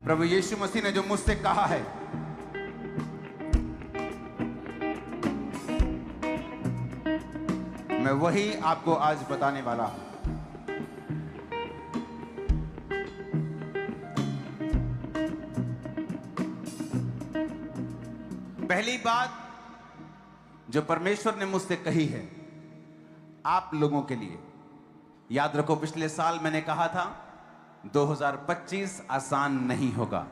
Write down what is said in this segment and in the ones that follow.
प्रभु यीशु मसीह ने जो मुझसे कहा है, मैं वही आपको आज बताने वाला हूं। पहली बात जो परमेश्वर ने मुझसे कही है आप लोगों के लिए, याद रखो पिछले साल मैंने कहा था 2025 आसान नहीं होगा,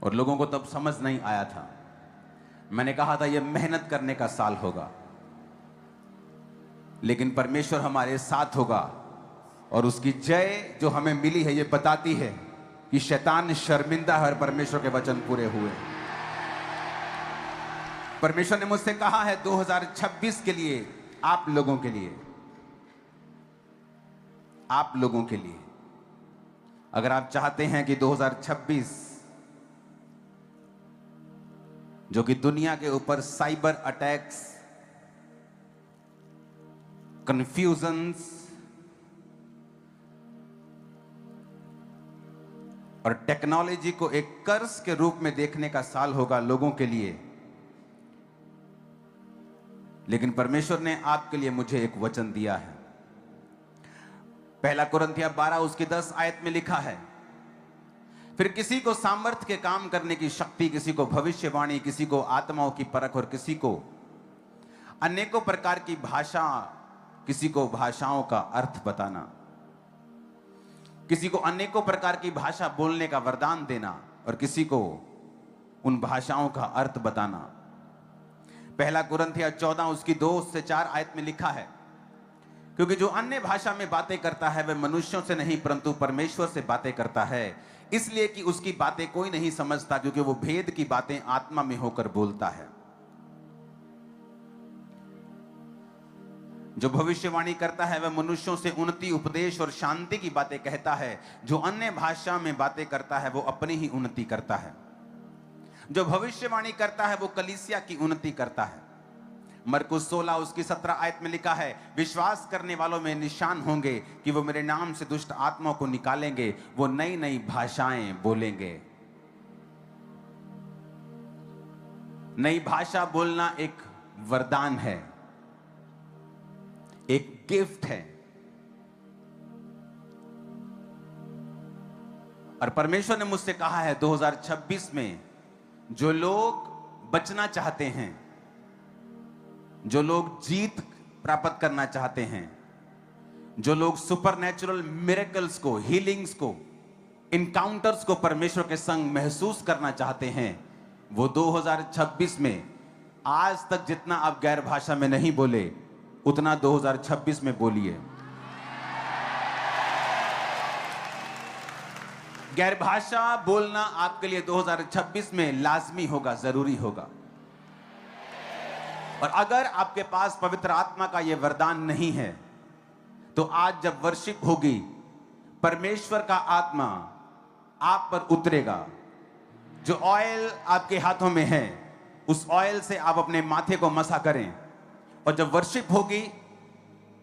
और लोगों को तब समझ नहीं आया था। मैंने कहा था यह मेहनत करने का साल होगा, लेकिन परमेश्वर हमारे साथ होगा, और उसकी जय जो हमें मिली है यह बताती है कि शैतान शर्मिंदा है और परमेश्वर के वचन पूरे हुए। परमेश्वर ने मुझसे कहा है 2026 के लिए, आप लोगों के लिए, आप लोगों के लिए, अगर आप चाहते हैं कि 2026 जो कि दुनिया के ऊपर साइबर अटैक्स, कंफ्यूजन्स और टेक्नोलॉजी को एक कर्स के रूप में देखने का साल होगा लोगों के लिए, लेकिन परमेश्वर ने आपके लिए मुझे एक वचन दिया है। पहला कुरिन्थियों 12 उसकी 10 आयत में लिखा है, फिर किसी को सामर्थ्य के काम करने की शक्ति, किसी को भविष्यवाणी, किसी को आत्माओं की परख, और किसी को अनेकों प्रकार की भाषा, किसी को भाषाओं का अर्थ बताना, किसी को अनेकों प्रकार की भाषा बोलने का वरदान देना, और किसी को उन भाषाओं का अर्थ बताना। पहला कुरिन्थियों 14 उसकी 2 से 4 आयत में लिखा है, क्योंकि जो अन्य भाषा में बातें करता है वह मनुष्यों से नहीं परंतु परमेश्वर से बातें करता है, इसलिए कि उसकी बातें कोई नहीं समझता, क्योंकि वो भेद की बातें आत्मा में होकर बोलता है। जो भविष्यवाणी करता है वह मनुष्यों से उन्नति, उपदेश और शांति की बातें कहता है। जो अन्य भाषा में बातें करता है वो अपनी ही उन्नति करता है। जो भविष्यवाणी करता है वो कलीसिया की उन्नति करता है। मरकुस 16 उसकी 17 आयत में लिखा है, विश्वास करने वालों में निशान होंगे कि वो मेरे नाम से दुष्ट आत्माओं को निकालेंगे, वो नई नई भाषाएं बोलेंगे। नई भाषा बोलना एक वरदान है, एक गिफ्ट है, और परमेश्वर ने मुझसे कहा है 2026 में जो लोग बचना चाहते हैं, जो लोग जीत प्राप्त करना चाहते हैं, जो लोग सुपरनैचुरल मिरेकल्स को, हीलिंग्स को, इनकाउंटर्स को परमेश्वर के संग महसूस करना चाहते हैं, वो 2026 में आज तक जितना आप गैर भाषा में नहीं बोले उतना 2026 में बोलिए। गैर भाषा बोलना आपके लिए 2026 में लाजमी होगा, जरूरी होगा। और अगर आपके पास पवित्र आत्मा का यह वरदान नहीं है तो आज जब वर्शिप होगी, परमेश्वर का आत्मा आप पर उतरेगा। जो ऑयल आपके हाथों में है उस ऑयल से आप अपने माथे को मसा करें, और जब वर्शिप होगी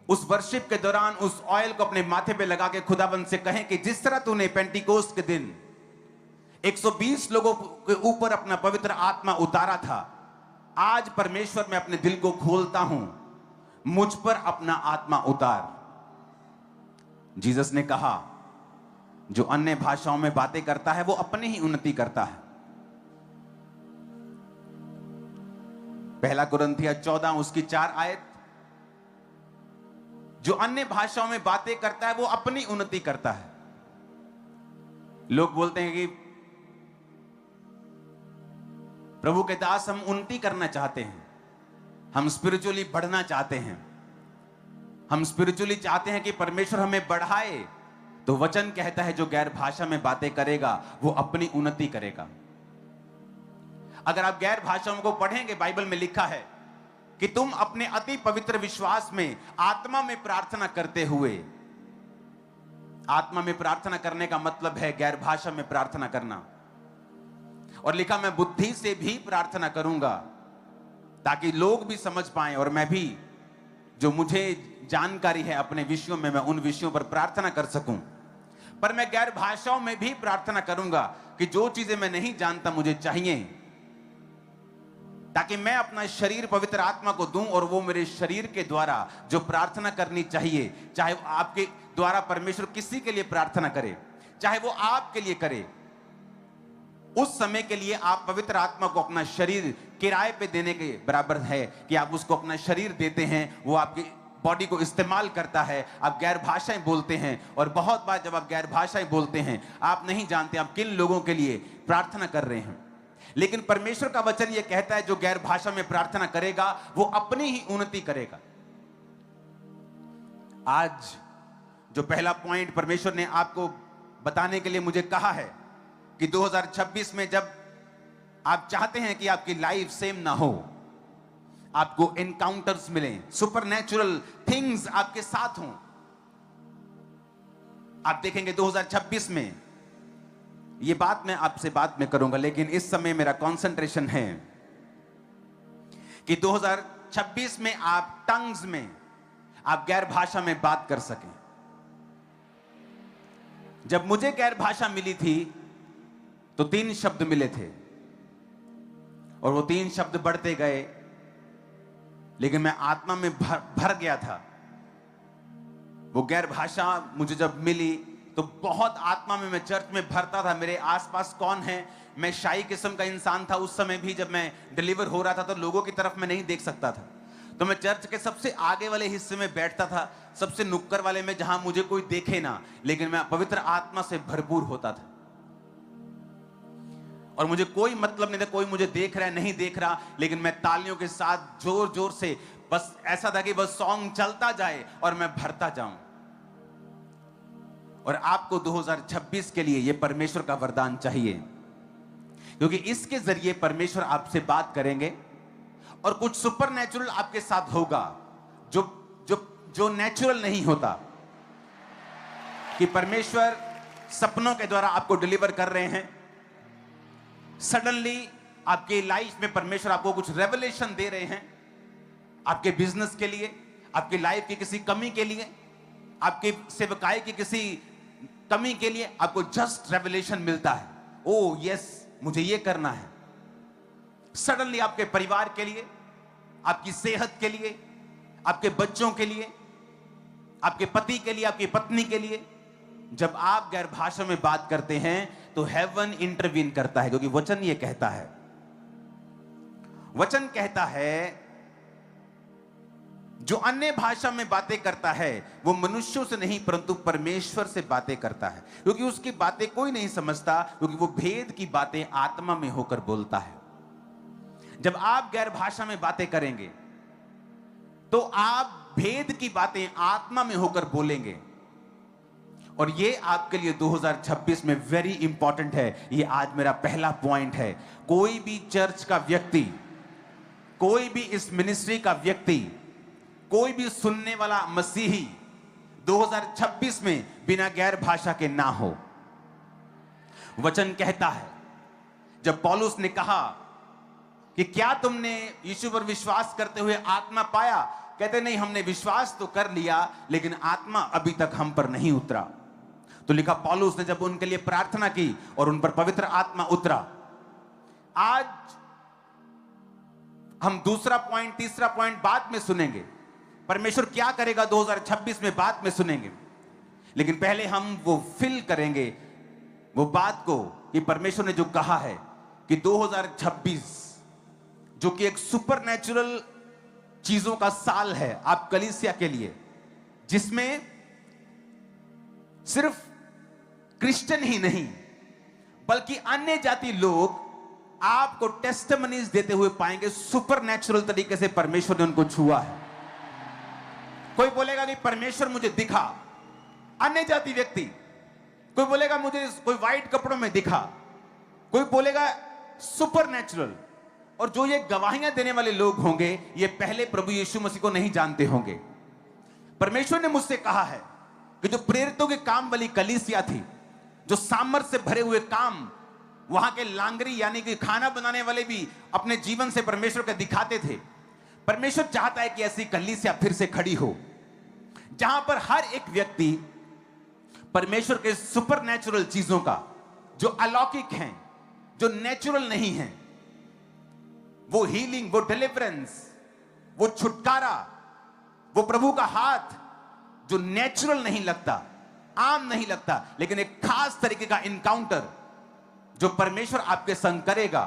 उस वर्शिप के दौरान उस ऑयल को अपने माथे पे लगा के खुदाबंद से कहें कि जिस तरह तूने पेंटिकोस्ट के दिन 120 लोगों के ऊपर अपना पवित्र आत्मा उतारा था, आज परमेश्वर मैं अपने दिल को खोलता हूं, मुझ पर अपना आत्मा उतार। जीसस ने कहा जो अन्य भाषाओं में बातें करता है वो अपनी ही उन्नति करता है। पहला कुरिन्थियों 14 उसकी 4 आयत, जो अन्य भाषाओं में बातें करता है वो अपनी उन्नति करता है। लोग बोलते हैं कि प्रभु के दास हम उन्नति करना चाहते हैं, हम स्पिरिचुअली बढ़ना चाहते हैं, हम स्पिरिचुअली चाहते हैं कि परमेश्वर हमें बढ़ाए। तो वचन कहता है जो गैर भाषा में बातें करेगा वो अपनी उन्नति करेगा। अगर आप गैर भाषाओं को पढ़ेंगे, बाइबल में लिखा है कि तुम अपने अति पवित्र विश्वास में आत्मा में प्रार्थना करते हुए, आत्मा में प्रार्थना करने का मतलब है गैर भाषा में प्रार्थना करना, और लिखा मैं बुद्धि से भी प्रार्थना करूंगा ताकि लोग भी समझ पाएं और मैं भी जो मुझे जानकारी है अपने विषयों में मैं उन विषयों पर प्रार्थना कर सकूं। पर मैं गैर भाषाओं में भी प्रार्थना करूंगा कि जो चीजें मैं नहीं जानता मुझे चाहिए, ताकि मैं अपना शरीर पवित्र आत्मा को दूं और वो मेरे शरीर के द्वारा जो प्रार्थना करनी चाहिए, चाहे वो आपके द्वारा परमेश्वर किसी के लिए प्रार्थना करे, चाहे वो आपके लिए करे, उस समय के लिए आप पवित्र आत्मा को अपना शरीर किराए पे देने के बराबर है कि आप उसको अपना शरीर देते हैं, वो आपकी बॉडी को इस्तेमाल करता है। आप गैर भाषाएं बोलते हैं और बहुत बार जब आप गैर भाषाएं बोलते हैं आप नहीं जानते आप किन लोगों के लिए प्रार्थना कर रहे हैं, लेकिन परमेश्वर का वचन यह कहता है जो गैर भाषा में प्रार्थना करेगा वो अपनी ही उन्नति करेगा। आज जो पहला पॉइंट परमेश्वर ने आपको बताने के लिए मुझे कहा है कि 2026 में जब आप चाहते हैं कि आपकी लाइफ सेम ना हो, आपको एनकाउंटर्स मिलें, सुपरनैचुरल थिंग्स आपके साथ हों, आप देखेंगे 2026 में, ये बात मैं आपसे बाद में करूंगा, लेकिन इस समय मेरा कंसंट्रेशन है कि 2026 में आप टंग्स में, आप गैर भाषा में बात कर सकें। जब मुझे गैर भाषा मिली थी तो 3 शब्द मिले थे और वो 3 शब्द बढ़ते गए, लेकिन मैं आत्मा में भर गया था। वो गैर भाषा मुझे जब मिली तो बहुत आत्मा में मैं चर्च में भरता था। मेरे आसपास कौन है, मैं शाई किस्म का इंसान था उस समय भी। जब मैं डिलीवर हो रहा था तो लोगों की तरफ मैं नहीं देख सकता था, तो मैं चर्च के सबसे आगे वाले हिस्से में बैठता था, सबसे नुक्कड़ वाले में, जहां मुझे कोई देखे ना, लेकिन मैं पवित्र आत्मा से भरपूर होता था और मुझे कोई मतलब नहीं था कोई मुझे देख रहा है नहीं देख रहा, लेकिन मैं तालियों के साथ जोर जोर से, बस ऐसा था कि बस सॉन्ग चलता जाए और मैं भरता जाऊं। और आपको 2026 के लिए यह परमेश्वर का वरदान चाहिए, क्योंकि इसके जरिए परमेश्वर आपसे बात करेंगे और कुछ सुपरनैचुरल आपके साथ होगा जो जो जो नेचुरल नहीं होता। कि परमेश्वर सपनों के द्वारा आपको डिलीवर कर रहे हैं, सडनली आपके लाइफ में परमेश्वर आपको कुछ रेवलेशन दे रहे हैं, आपके बिजनेस के लिए, आपकी लाइफ की किसी कमी के लिए, आपके सेवकाई की किसी कमी के लिए आपको जस्ट रेवलेशन मिलता है। ओ यस, मुझे ये करना है। सडनली आपके परिवार के लिए, आपकी सेहत के लिए, आपके बच्चों के लिए, आपके पति के लिए, आपकी पत्नी के लिए, जब आप गैर भाषा में बात करते हैं तो हेवन इंटरवीन करता है, क्योंकि वचन ये कहता है, वचन कहता है जो अन्य भाषा में बातें करता है वो मनुष्यों से नहीं परंतु परमेश्वर से बातें करता है, क्योंकि उसकी बातें कोई नहीं समझता, क्योंकि वो भेद की बातें आत्मा में होकर बोलता है। जब आप गैर भाषा में बातें करेंगे तो आप भेद की बातें आत्मा में होकर बोलेंगे, और ये आपके लिए 2026 में वेरी इंपॉर्टेंट है। ये आज मेरा पहला पॉइंट है। कोई भी चर्च का व्यक्ति, कोई भी इस मिनिस्ट्री का व्यक्ति, कोई भी सुनने वाला मसीही 2026 में बिना गैर भाषा के ना हो। वचन कहता है, जब पौलुस ने कहा कि क्या तुमने यीशु पर विश्वास करते हुए आत्मा पाया, कहते नहीं, हमने विश्वास तो कर लिया लेकिन आत्मा अभी तक हम पर नहीं उतरा। तो लिखा पौलुस ने जब उनके लिए प्रार्थना की और उन पर पवित्र आत्मा उतरा। आज हम दूसरा पॉइंट, तीसरा पॉइंट बाद में सुनेंगे, परमेश्वर क्या करेगा 2026 में बाद में सुनेंगे, लेकिन पहले हम वो फील करेंगे वो बात को कि परमेश्वर ने जो कहा है कि 2026 जो कि एक सुपरनैचुरल चीजों का साल है आप कलीसिया के लिए, जिसमें सिर्फ क्रिश्चियन ही नहीं बल्कि अन्य जाति लोग आपको टेस्टिमनीज देते हुए पाएंगे, सुपरनैचुरल तरीके से परमेश्वर ने उनको छुआ है। कोई बोलेगा कि परमेश्वर मुझे दिखा, अन्य जाति व्यक्ति, कोई बोलेगा मुझे कोई व्हाइट कपड़ों में दिखा, कोई बोलेगा सुपरनैचुरल। और जो ये गवाहियां देने वाले लोग होंगे ये पहले प्रभु यीशु मसीह को नहीं जानते होंगे। परमेश्वर ने मुझसे कहा है कि जो प्रेरितों के काम वाली कलीसिया थी, जो सामर्थ से भरे हुए काम, वहां के लांगरी यानी कि खाना बनाने वाले भी अपने जीवन से परमेश्वर को दिखाते थे। परमेश्वर चाहता है कि ऐसी कलीसिया फिर से खड़ी हो, जहां पर हर एक व्यक्ति परमेश्वर के सुपर नेचुरल चीजों का, जो अलौकिक हैं, जो नेचुरल नहीं है, वो हीलिंग, वो डिलीवरेंस, वो छुटकारा, वो प्रभु का हाथ जो नेचुरल नहीं लगता, आम नहीं लगता, लेकिन एक खास तरीके का इनकाउंटर जो परमेश्वर आपके संग करेगा,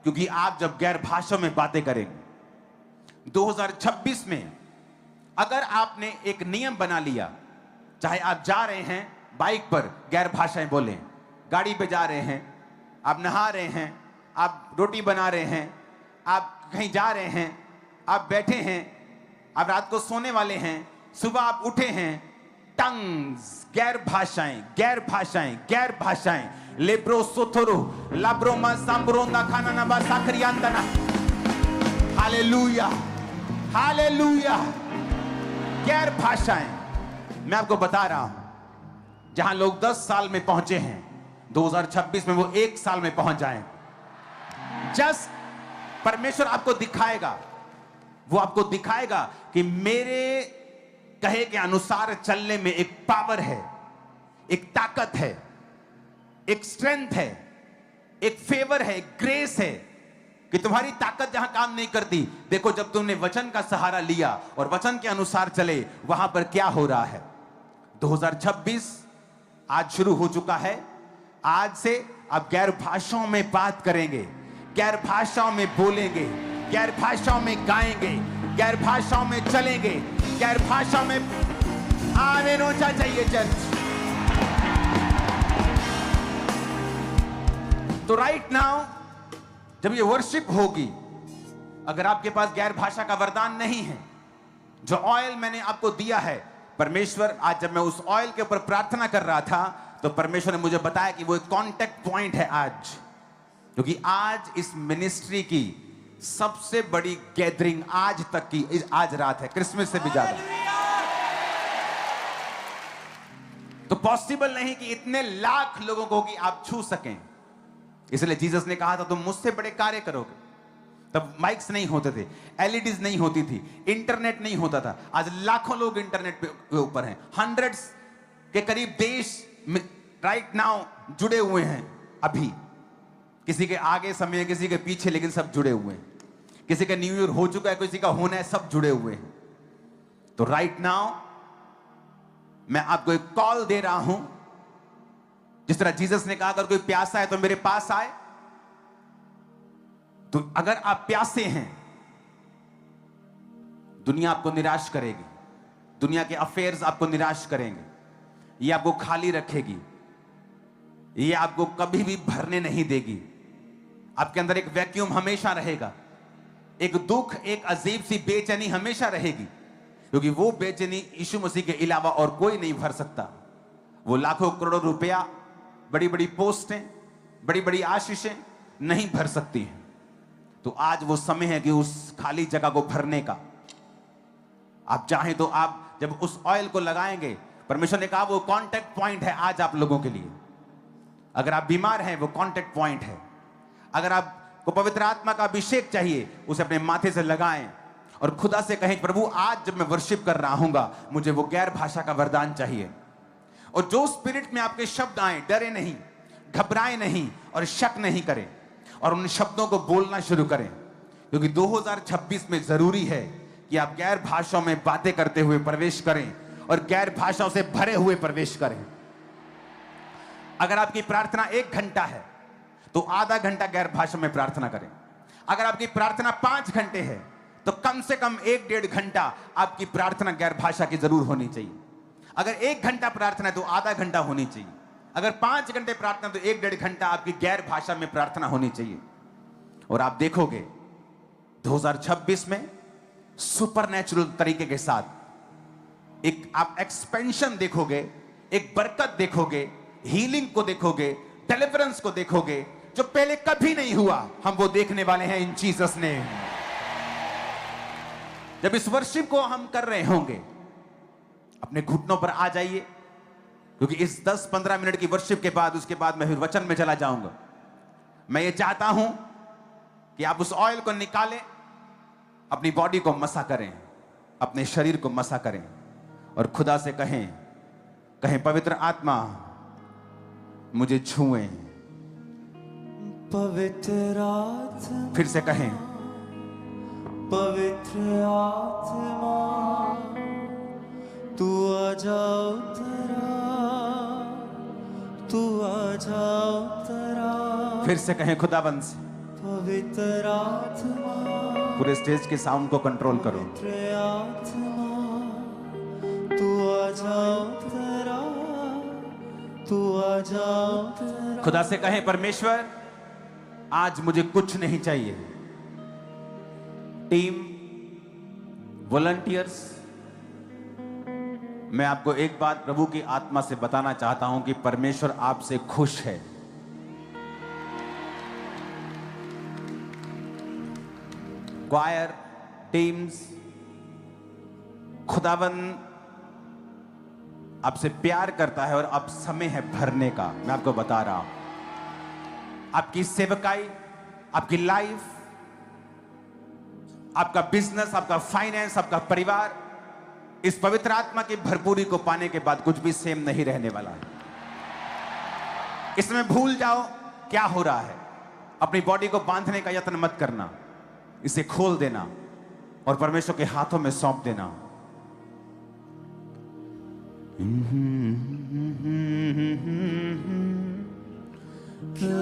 क्योंकि आप जब गैर भाषा में बातें करेंगे। 2026 में अगर आपने एक नियम बना लिया, चाहे आप जा रहे हैं बाइक पर गैर भाषाएं बोलें, गाड़ी पे जा रहे हैं, आप नहा रहे हैं, आप रोटी बना रहे हैं, आप कहीं जा रहे हैं, आप बैठे हैं, आप रात को सोने वाले हैं, सुबह आप उठे हैं, टंग्स, गैर भाषाएं, गैर भाषाएं, गैर भाषाएं, लेब्रो सोथोरो लाब्रोमा सांब्रोंदा खाना नबा साखरियांदना। Hallelujah, hallelujah. गैर भाषाएं, मैं आपको बता रहा हूं, जहां लोग 10 साल में पहुंचे हैं, 2026 में वो 1 साल में पहुंच जाएं। जस्ट परमेश्वर आपको दिखाएगा, वो आपको दिखाएगा कि मेरे कहे के अनुसार चलने में एक पावर है, एक ताकत है, एक स्ट्रेंथ है, एक फेवर है, एक ग्रेस है, कि तुम्हारी ताकत जहां काम नहीं करती, देखो जब तुमने वचन का सहारा लिया और वचन के अनुसार चले, वहां पर क्या हो रहा है। 2026 आज शुरू हो चुका है। आज से आप गैर भाषाओं में बात करेंगे, गैर भाषाओं में बोलेंगे, गैर भाषाओं में गाएंगे, गैर भाषाओं में चलेंगे, गैर भाषाओं में आमेन होना चाहिए चर्च। तो राइट नाउ जब ये वर्शिप होगी, अगर आपके पास गैर भाषा का वरदान नहीं है, जो ऑयल मैंने आपको दिया है, परमेश्वर, आज जब मैं उस ऑयल के ऊपर प्रार्थना कर रहा था, तो परमेश्वर ने मुझे बताया कि वो एक कॉन्टेक्ट पॉइंट है आज, क्योंकि आज इस मिनिस्ट्री की सबसे बड़ी गैदरिंग आज तक की आज रात है, क्रिसमस से भी ज्यादा। तो पॉसिबल नहीं कि इतने लाख लोगों को कि आप छू सकें, इसलिए जीसस ने कहा था तुम मुझसे बड़े कार्य करोगे। तब माइक्स नहीं होते थे, एलईडीज नहीं होती थी, इंटरनेट नहीं होता था। आज लाखों लोग इंटरनेट पे ऊपर हैं, हंड्रेड्स के करीब देश राइट नाउ जुड़े हुए हैं। अभी किसी के आगे समय, किसी के पीछे, लेकिन सब जुड़े हुए हैं। किसी का न्यू ईयर हो चुका है, किसी का होना है, सब जुड़े हुए हैं। तो राइट नाउ मैं आपको एक कॉल दे रहा हूं, जिस तरह जीसस ने कहा अगर कोई प्यासा है तो मेरे पास आए। तो अगर आप प्यासे हैं, दुनिया आपको निराश करेगी, दुनिया के अफेयर्स आपको निराश करेंगे, ये आपको खाली रखेगी, ये आपको कभी भी भरने नहीं देगी। आपके अंदर एक वैक्यूम हमेशा रहेगा, एक दुख, एक अजीब सी बेचैनी हमेशा रहेगी, क्योंकि वो बेचैनी यीशु मसीह के अलावा और कोई नहीं भर सकता। वो लाखों करोड़ों रुपया, बड़ी बड़ी पोस्टें, बड़ी बड़ी आशीषें नहीं भर सकती हैं। तो आज वो समय है कि उस खाली जगह को भरने का। आप चाहें तो आप जब उस ऑयल को लगाएंगे, परमेश्वर ने कहा वो कांटेक्ट पॉइंट है आज आप लोगों के लिए। अगर आप बीमार हैं, वो कांटेक्ट पॉइंट है। अगर आपको पवित्र आत्मा का अभिषेक चाहिए, उसे अपने माथे से लगाएं और खुदा से कहें प्रभु आज जब मैं वर्शिप कर रहा हूंगा, मुझे वो गैर भाषा का वरदान चाहिए। और जो स्पिरिट में आपके शब्द आए, डरे नहीं, घबराए नहीं और शक नहीं करें, और उन शब्दों को बोलना शुरू करें, क्योंकि 2026 में जरूरी है कि आप गैर भाषाओं में बातें करते हुए प्रवेश करें और गैर भाषाओं से भरे हुए प्रवेश करें। अगर आपकी प्रार्थना 1 घंटा है तो आधा घंटा गैर भाषा में प्रार्थना करें। अगर आपकी प्रार्थना 5 घंटे है तो कम से कम 1-1.5 घंटा आपकी प्रार्थना गैर भाषा की जरूर होनी चाहिए। अगर 1 घंटा प्रार्थना है तो आधा घंटा होनी चाहिए। अगर 5 घंटे प्रार्थना तो 1-1.5 घंटा आपकी गैर भाषा में प्रार्थना होनी चाहिए। और आप देखोगे 2026 में सुपरनैचुरल तरीके के साथ एक आप एक्सपेंशन देखोगे, एक बरकत देखोगे, हीलिंग को देखोगे, डिलीवरेंस को देखोगे, जो पहले कभी नहीं हुआ। हम वो देखने वाले हैं इन जीसस नेम। जब इस वर्शिप को हम कर रहे होंगे, अपने घुटनों पर आ जाइए, क्योंकि इस 10-15 मिनट की वर्शिप के बाद, उसके बाद मैं फिर वचन में चला जाऊंगा। मैं ये चाहता हूं कि आप उस ऑयल को निकालें, अपनी बॉडी को मसा करें, अपने शरीर को मसा करें और खुदा से कहें कहें पवित्र आत्मा मुझे छुए। पवित्र आत्मा, फिर से कहें पवित्र आत्मा तू आ जाओ तेरा, तू आ जाओ तेरा। फिर से कहें खुदाबंद से। पवित्र आत्मा, पूरे स्टेज के साउंड को कंट्रोल करो। पवित्र आत्मा तू आ जाओ तेरा, तू आ जाओ तेरा। खुदा से कहें परमेश्वर आज मुझे कुछ नहीं चाहिए। टीम वॉलंटियर्स, मैं आपको एक बात प्रभु की आत्मा से बताना चाहता हूं कि परमेश्वर आपसे खुश है। क्वायर टीम्स, खुदाबंद आपसे प्यार करता है और अब समय है भरने का। मैं आपको बता रहा हूं, आपकी सेवकाई, आपकी लाइफ, आपका बिजनेस, आपका फाइनेंस, आपका परिवार इस पवित्र आत्मा की भरपूरी को पाने के बाद कुछ भी सेम नहीं रहने वाला है। इसमें भूल जाओ क्या हो रहा है। अपनी बॉडी को बांधने का यत्न मत करना, इसे खोल देना और परमेश्वर के हाथों में सौंप देना।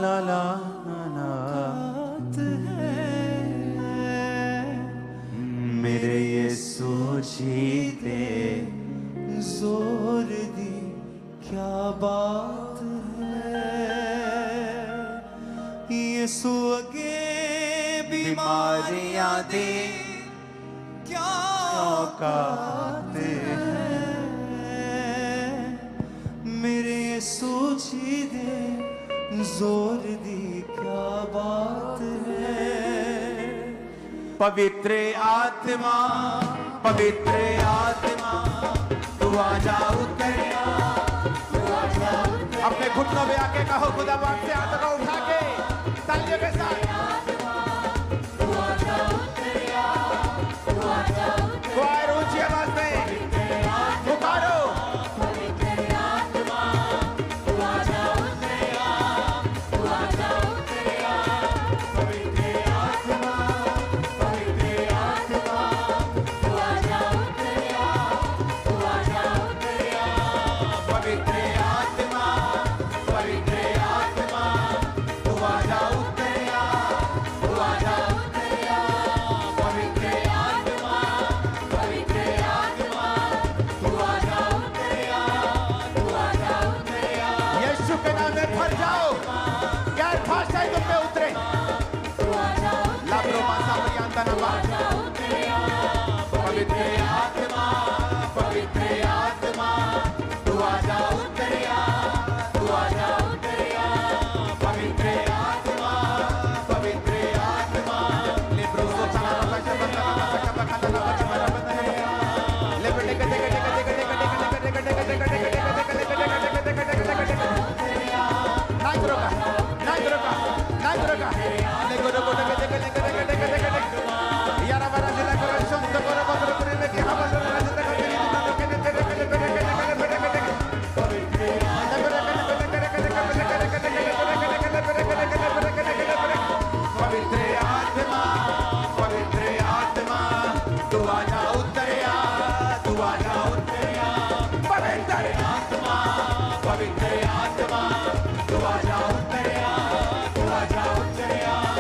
ला ला मेरे यीशु जी दे जोर दी क्या बात है। यीशु अगे बीमारियां दे क्या औकात है। मेरे यीशु जी दे जोर दी क्या बात है। पवित्र आत्मा, पवित्र आत्मा तू आ जा उतरिया, तू आ जा उतरिया। अपने घुटनों पे आके कहो खुदावंद से हाथों को उठा के तालियों के साथ। क्वायर ऊंची आवाज में पुकारो। पवित्र आत्मा तू आ जा उतरिया, तू आ जा उतरिया।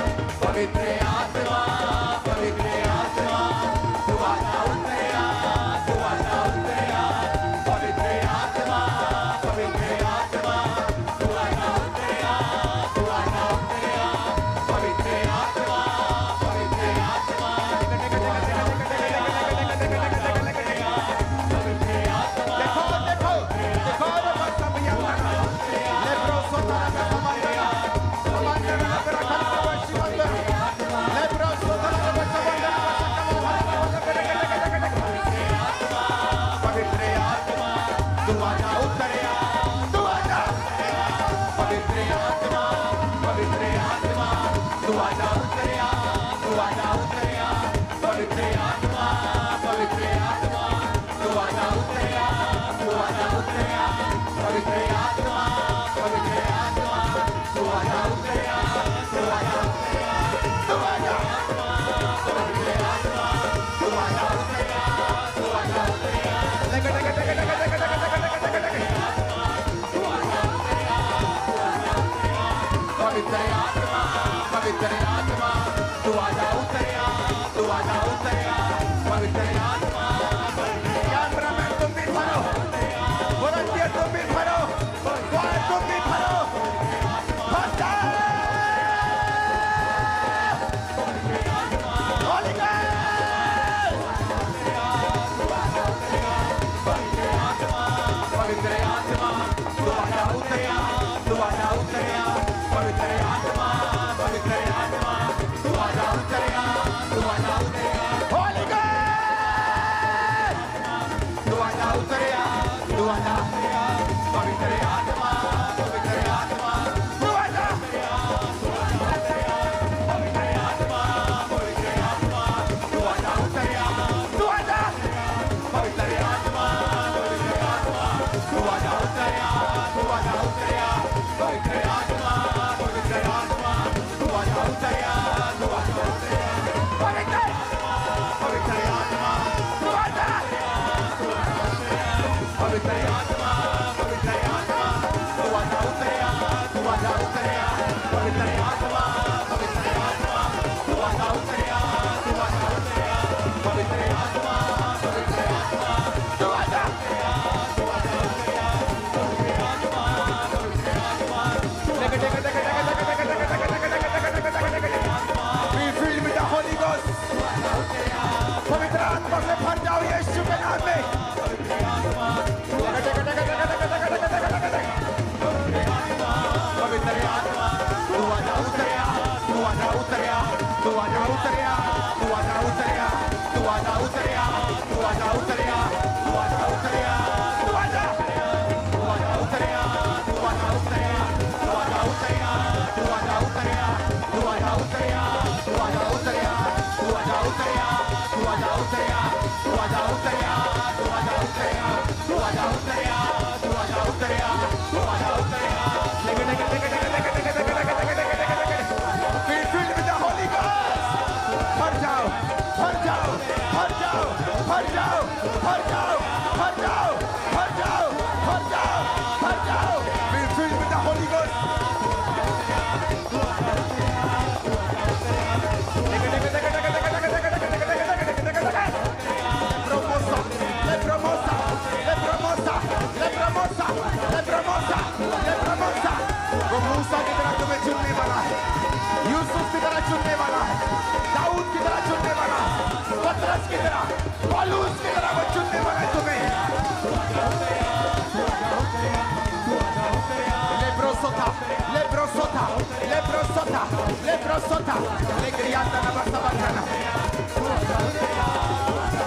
आजा उतरिया, तू आजा उतरिया, तू आजा, तू आजा उतरिया, तू आजा उतरिया, लगा लगा लगा लगा लगा लगा लगा लगा लगा, पवित्र आत्मा, पवित्र आत्मा, तू आजा उतरिया, तू आजा उतरिया, पवित्र आत्मा, कैमरामैन तुम भी भरो, वॉलंटियर तुम भी भरो, क्वायर तुम भी भरो, भरता, होली गॉड, पवित्र आत्मा, तू आजा उतरिया, तू आजा उतरिया, पवित्र आत्मा, पवित्र आत्मा, तू आजा उतरिया, तू आजा उतरिया, होली गॉड, तू आजा उतरिया, तू आजा उतरिया, पवित्र आत्मा, पवित्र आत्मा, तू आजा, तू आजा उतरिया, पवित्र आत्मा, पवित्र आत्मा, तू आजा उतरिया, तू आजा, पवित्र आत्मा, पवित्र आत्मा, तू आजा उतरिया, तू आजा उतरिया, पवित्र आत्मा, पवित्र आत्मा, तू आजा उतरिया, तू आजा उतरिया, पवित्र, पवित्र आत्मा, तू आजा, पवित्र आत्मा, पवित्र आत्मा, तू आजा उतरिया, तू आजा उतरिया, पवित्र आत्मा, पवित्र आत्मा, तू आजा उतरिया, तू आजा उतरिया, पवित्र आत्मा, पवित्र आत्मा, तू आजा, तू आजा उतरिया, पवित्र आत्मा, पवित्र आत्मा, लगा लगा लगा लगा लगा लगा लगा लगा लगा लगा लगा, be filled with the Holy Ghost, पवित्र आत्मा से भर जाओ यीशु के नाम में, पवित्र आत्मा, लगा लगा लगा लगा लगा लगा लगा लगा लगा, पवित्र आत्मा, तू आजा उतरिया, तू आजा उतरिया, तू आजा उतरिया, तू आजा उतरिया, तू आजा उतरिया, तू आजा उतरिया, तू आजा उतरिया, तू आजा, तू आजा उतरिया, तू आजा उतरिया, तू आजा उतरिया, तू आजा उतरिया, तू आजा उतरिया, तू आजा उतरिया, तू आजा उतरिया, तू आजा उतरिया, तू आजा उतरिया, तू आजा उतरिया, तू आजा उतरिया, तू आजा उतरिया, तू आजा उतरिया, लगे लगे लगे लगे लगे लगे लगे लगे लगे लगे लगे, be filled with the Holy Ghost, भर जाओ, भर जाओ, भर जाओ, भर जाओ, भर जाओ, भर जाओ, भर जाओ, भर जाओ, भर जाओ, be filled with the Holy Ghost, लगे लगे लगे लगे लगे लगे लगे लगे लगे लगे लगे लगे, promosa, le promosa, le promosa, le promosa, le promosa, le promosa, वो मूसा की तरह तुम्हें चुनने वाला है, यूसुफ की तरह चुनने वाला है, दाऊद की तरह चुनने वाला है, पतरस की तरह, पौलुस की तरह वो चुनने वाला है तुम्हें, लेब्रोसोथा, लेब्रोसोथा, लेब्रोसोथा, लेब्रोसोथा, लेग्रियाता ना बसवाना, तू आजा उतरिया, तू आजा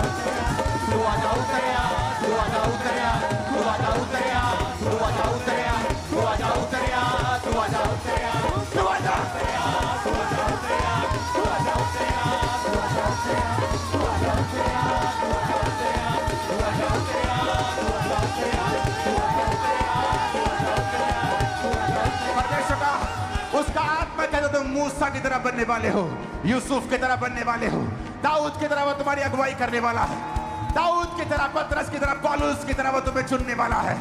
उतरिया, तू आजा उतरिया, तू आजा उतरिया, तू आजा उतरिया, तू आजा उतरिया, तू आजा, तू आजा उतरिया, तू आजा उतरिया, तू आजा उतरिया, तू आजा उतरिया, तू आजा उतरिया, तू आजा उतरिया, तू आजा उतरिया, तू आजा उतरिया, तू आजा उतरिया, तू आजा उतरिया, परमेश्वर का उसका आत्मा कहता तुम मूसा की तरह बनने वाले हो, यूसुफ की तरह बनने वाले हो, दाऊद की तरह वो तुम्हारी अगुवाई करने वाला है, दाऊद की तरह, पतरस की तरह, पौलुस की तरह वो तुम्हें चुनने वाला है,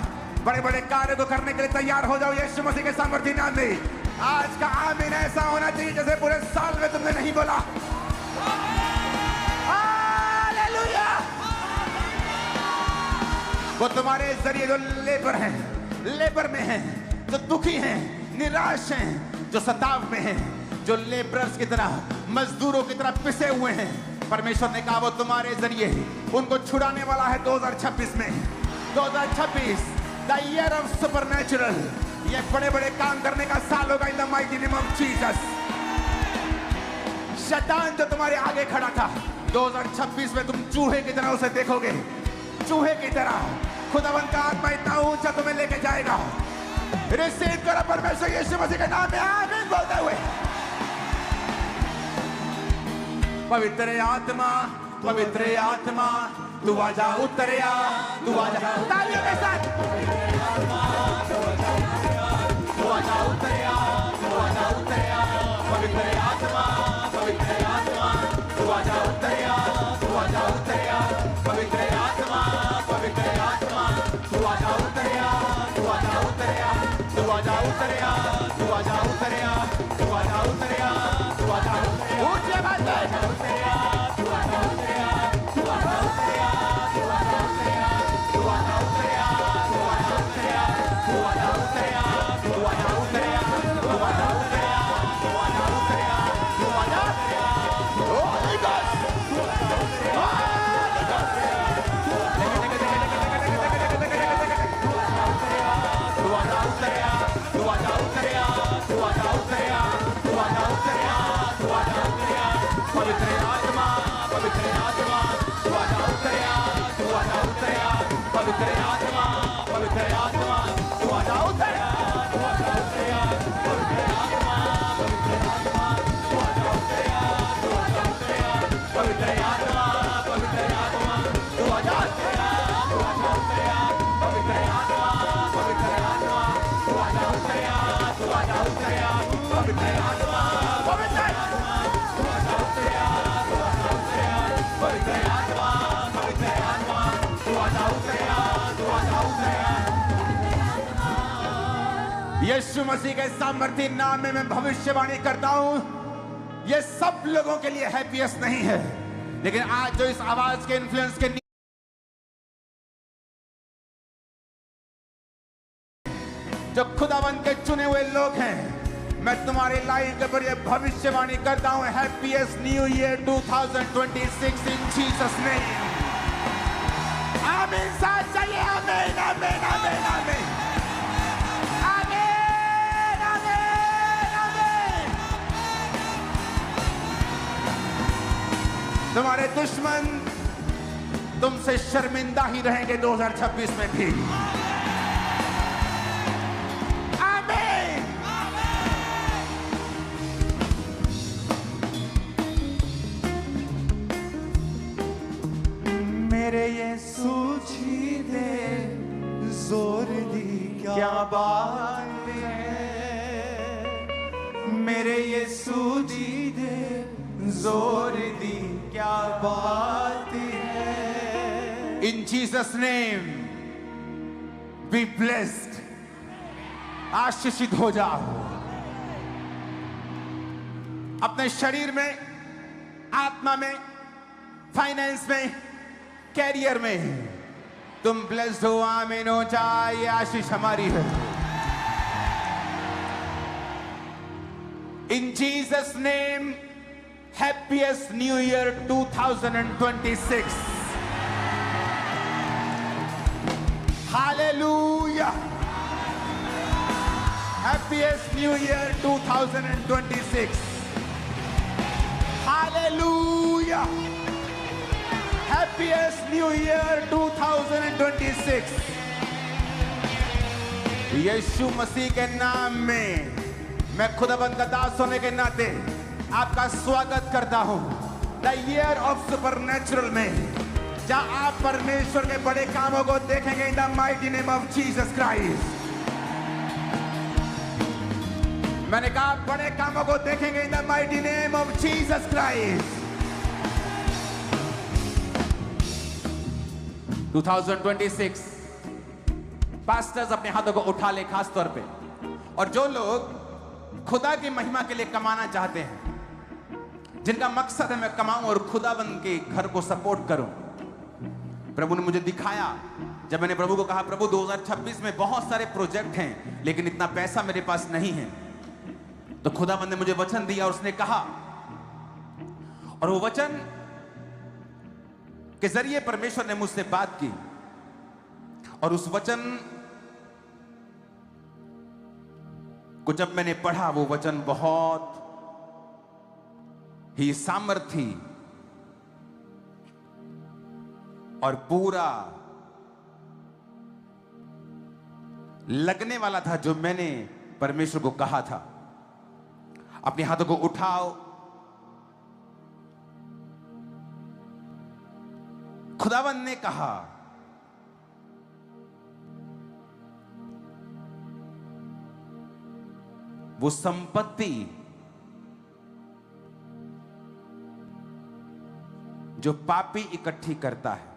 बड़े बड़े कार्य को करने के लिए तैयार हो जाओ यीशु मसीह के सामर्थी नाम में। आज का आमीन ऐसा होना चाहिए जैसे पूरे साल में तुमने नहीं बोला। हालेलुया। वो तुम्हारे जरिए जो लेबर हैं, लेबर में हैं, जो दुखी हैं, निराश हैं, जो सताव में हैं, जो लेबरर्स की तरह, मजदूरों की तरह पिसे हुए हैं, परमेश्वर ने कहा वो तुम्हारे जरिए उनको छुड़ाने वाला है 2026 में। 2026 द ईयर ऑफ सुपरनैचुरल, ये बड़े बड़े काम करने का साल होगा in the mighty name of Jesus. शैतान जो तुम्हारे आगे खड़ा था, 2026 में तुम चूहे की तरह उसे देखोगे, चूहे की तरह। खुदावंत का आत्मा इतना ऊंचा तुम्हें लेके जाएगा। रिसीव करो परमेश्वर यीशु मसीह के नाम में आमीन बोलते हुए। पवित्र आत्मा, पवित्र आत्मा, तू आजा उतरिया, तू आजा। तालियों के साथ तू आजा उतरिया, तू आजा पवित्र आत्मा, पवित्र आत्मा, तू आजा उतरिया, तू आजा उतरिया, पवित्र आत्मा, पवित्र आत्मा, तू आजा उतरिया, तू आजा उतरिया, पवित्र आत्मा, पवित्र आत्मा, तू आजा उतरिया, तू आजा उतरिया, पवित्र आत्मा, पवित्र आत्मा, तू आजा उतरिया, तू आजा उतरिया। यीशु मसीह के सामर्थी नाम में मैं भविष्यवाणी करता हूं, ये सब लोगों के लिए हैप्पीएस्ट नहीं है, लेकिन आज जो इस आवाज के इन्फ्लुएंस के जो खुदावन के चुने हुए लोग हैं, मैं तुम्हारी लाइफ के ऊपर ये भविष्यवाणी करता हूं, हैप्पीएस्ट न्यू ईयर 2026 इन जीसस नेम। आमीन। साथ चाहिए आमीन, आमीन, आमीन, आमीन, आमीन, आमीन, आमीन। तुम्हारे दुश्मन तुमसे शर्मिंदा ही रहेंगे 2026 में भी। मेरे यीशु जी ने जोर दी क्या बात है, मेरे यीशु जी ने जोर दी क्या बात है। In Jesus' name, be blessed. आशीषित हो जाओ। अपने शरीर में, आत्मा में, फाइनेंस में, कैरियर में तुम ब्लेस्ड हो। आमीन हो जाए। ये आशीष हमारी है। In Jesus' name, happiest New Year 2026. Hallelujah. Happiest New Year 2026. Hallelujah. Happiest New Year 2026. यीशु मसीह के नाम में मैं खुदाबंद का दास होने के नाते आपका स्वागत करता हूं द ईयर ऑफ सुपरनैचुरल में, जहां आप परमेश्वर के बड़े कामों को देखेंगे in the mighty name of Jesus Christ. मैंने कहा बड़े कामों को देखेंगे in the mighty name of Jesus Christ. 2026 pastors अपने हाथों को उठा ले खास तौर पे, और जो लोग खुदा की महिमा के लिए कमाना चाहते हैं, जिनका मकसद है मैं कमाऊं और खुदाबंद के घर को सपोर्ट करूं। प्रभु ने मुझे दिखाया, जब मैंने प्रभु को कहा प्रभु 2026 में बहुत सारे प्रोजेक्ट हैं लेकिन इतना पैसा मेरे पास नहीं है, तो खुदाबंद ने मुझे वचन दिया और उसने कहा, और वो वचन के जरिए परमेश्वर ने मुझसे बात की, और उस वचन को जब मैंने पढ़ा, वो वचन बहुत ही सामर्थी और पूरा लगने वाला था जो मैंने परमेश्वर को कहा था। अपने हाथों को उठाओ। खुदावंद ने कहा वो संपत्ति जो पापी इकट्ठी करता है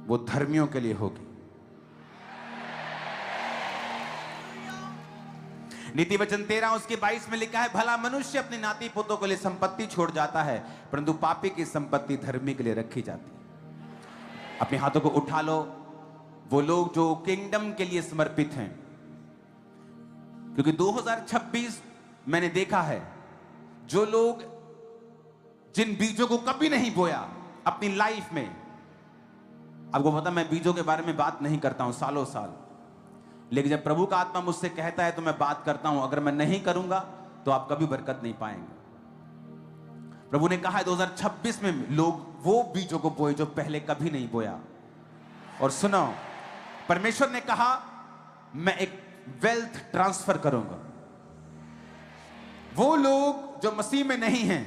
वो धर्मियों के लिए होगी। नीति वचन 13 उसके 22 में लिखा है, भला मनुष्य अपने नाती पोतों के लिए संपत्ति छोड़ जाता है, परंतु पापी की संपत्ति धर्मी के लिए रखी जाती है। अपने हाथों को उठा लो। वो लोग जो किंगडम के लिए समर्पित हैं, क्योंकि 2026 मैंने देखा है, जो लोग जिन बीजों को कभी नहीं बोया अपनी लाइफ में, आपको पता मैं बीजों के बारे में बात नहीं करता हूं सालों साल, लेकिन जब प्रभु का आत्मा मुझसे कहता है तो मैं बात करता हूं। अगर मैं नहीं करूंगा तो आप कभी बरकत नहीं पाएंगे। प्रभु ने कहा है 2026 में लोग वो बीजों को बोए जो पहले कभी नहीं बोया। और सुनो, परमेश्वर ने कहा मैं एक वेल्थ ट्रांसफर करूंगा। वो लोग जो मसीह में नहीं हैं,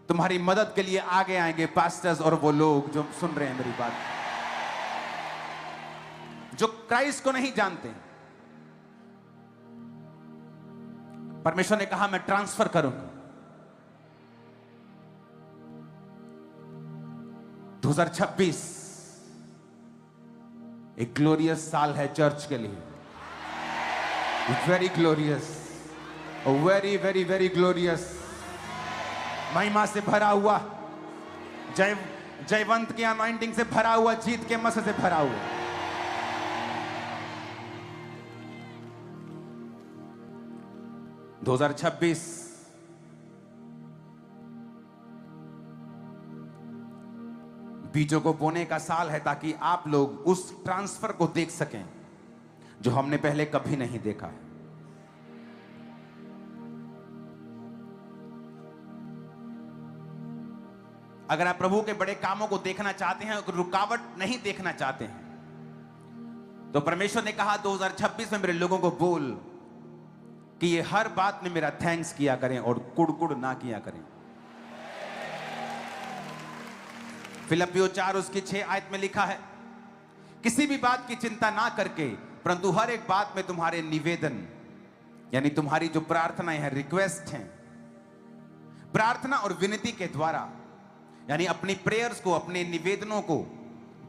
तुम्हारी मदद के लिए आगे आएंगे पास्टर्स और वो लोग जो सुन रहे हैं मेरी बात, जो क्राइस्ट को नहीं जानते। परमेश्वर ने कहा मैं ट्रांसफर करूंगा। 2026 एक ग्लोरियस साल है चर्च के लिए, very glorious, very very very glorious, महिमा से भरा हुआ, जयवंत की अनॉइंटिंग से भरा हुआ, जीत के मसे से भरा हुआ। दो 2026 बीजों को बोने का साल है, ताकि आप लोग उस ट्रांसफर को देख सकें जो हमने पहले कभी नहीं देखा है। अगर आप प्रभु के बड़े कामों को देखना चाहते हैं, रुकावट नहीं देखना चाहते हैं, तो परमेश्वर ने कहा 2026 में मेरे लोगों को बोल कि ये हर बात में मेरा थैंक्स किया करें और कुड़ ना किया करें। फिलिप्पियों 4 उसकी 6 आयत में लिखा है, किसी भी बात की चिंता ना करके परंतु हर एक बात में तुम्हारे निवेदन, यानी तुम्हारी जो प्रार्थनाएं हैं, रिक्वेस्ट हैं, प्रार्थना और विनती के द्वारा, यानी अपनी प्रेयर्स को, अपने निवेदनों को,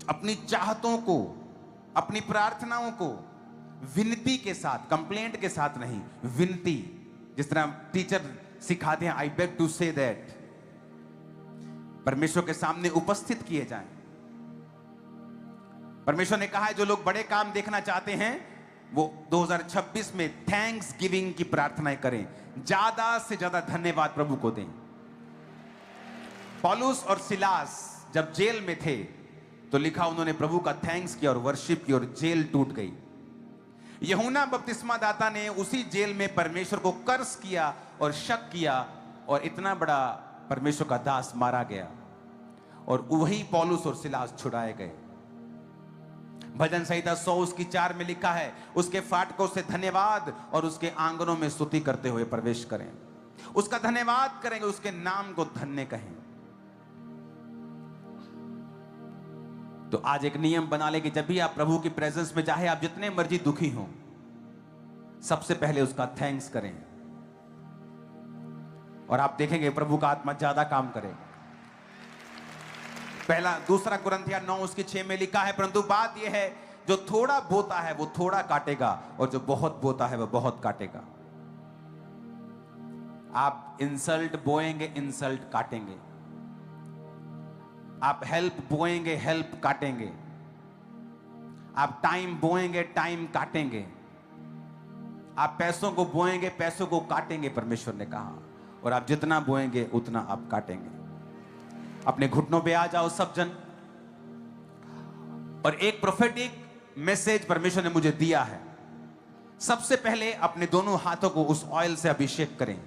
अपनी चाहतों को, अपनी प्रार्थनाओं को विनती के साथ, कंप्लेंट के साथ नहीं, विनती, जिस तरह टीचर सिखाते हैं, I beg to say that, परमेश्वर के सामने उपस्थित किए जाएं। परमेश्वर ने कहा है जो लोग बड़े काम देखना चाहते हैं वो 2026 में थैंक्स गिविंग की प्रार्थनाएं करें, ज्यादा से ज्यादा धन्यवाद प्रभु को दें। पौलुस और सिलास जब जेल में थे तो लिखा उन्होंने प्रभु का थैंक्स किया और वर्शिप की और जेल टूट गई। यूहन्ना बपतिस्मा दाता ने उसी जेल में परमेश्वर को कर्स किया और शक किया और इतना बड़ा परमेश्वर का दास मारा गया और वही पौलुस और सिलास छुड़ाए गए। भजन संहिता 100 उसकी 4 में लिखा है, उसके फाटकों से धन्यवाद और उसके आंगनों में स्तुति करते हुए प्रवेश करें। उसका धन्यवाद करेंगे, उसके नाम को धन्य कहें। तो आज एक नियम बना ले कि जब भी आप प्रभु की प्रेजेंस में, चाहे आप जितने मर्जी दुखी हों, सबसे पहले उसका थैंक्स करें और आप देखेंगे प्रभु का आत्मा ज्यादा काम करेगा। पहला दूसरा कुरिन्थियों 9 उसकी 6 में लिखा है, परंतु बात यह है जो थोड़ा बोता है वो थोड़ा काटेगा और जो बहुत बोता है वो बहुत काटेगा। आप इंसल्ट बोएंगे, इंसल्ट काटेंगे। आप हेल्प बोएंगे, हेल्प काटेंगे। आप टाइम बोएंगे, टाइम काटेंगे। आप पैसों को बोएंगे, पैसों को काटेंगे, परमेश्वर ने कहा। और आप जितना बोएंगे उतना आप काटेंगे। अपने घुटनों पे आ जाओ सब जन, और एक प्रोफेटिक मैसेज परमेश्वर ने मुझे दिया है। सबसे पहले अपने दोनों हाथों को उस ऑयल से अभिषेक करें।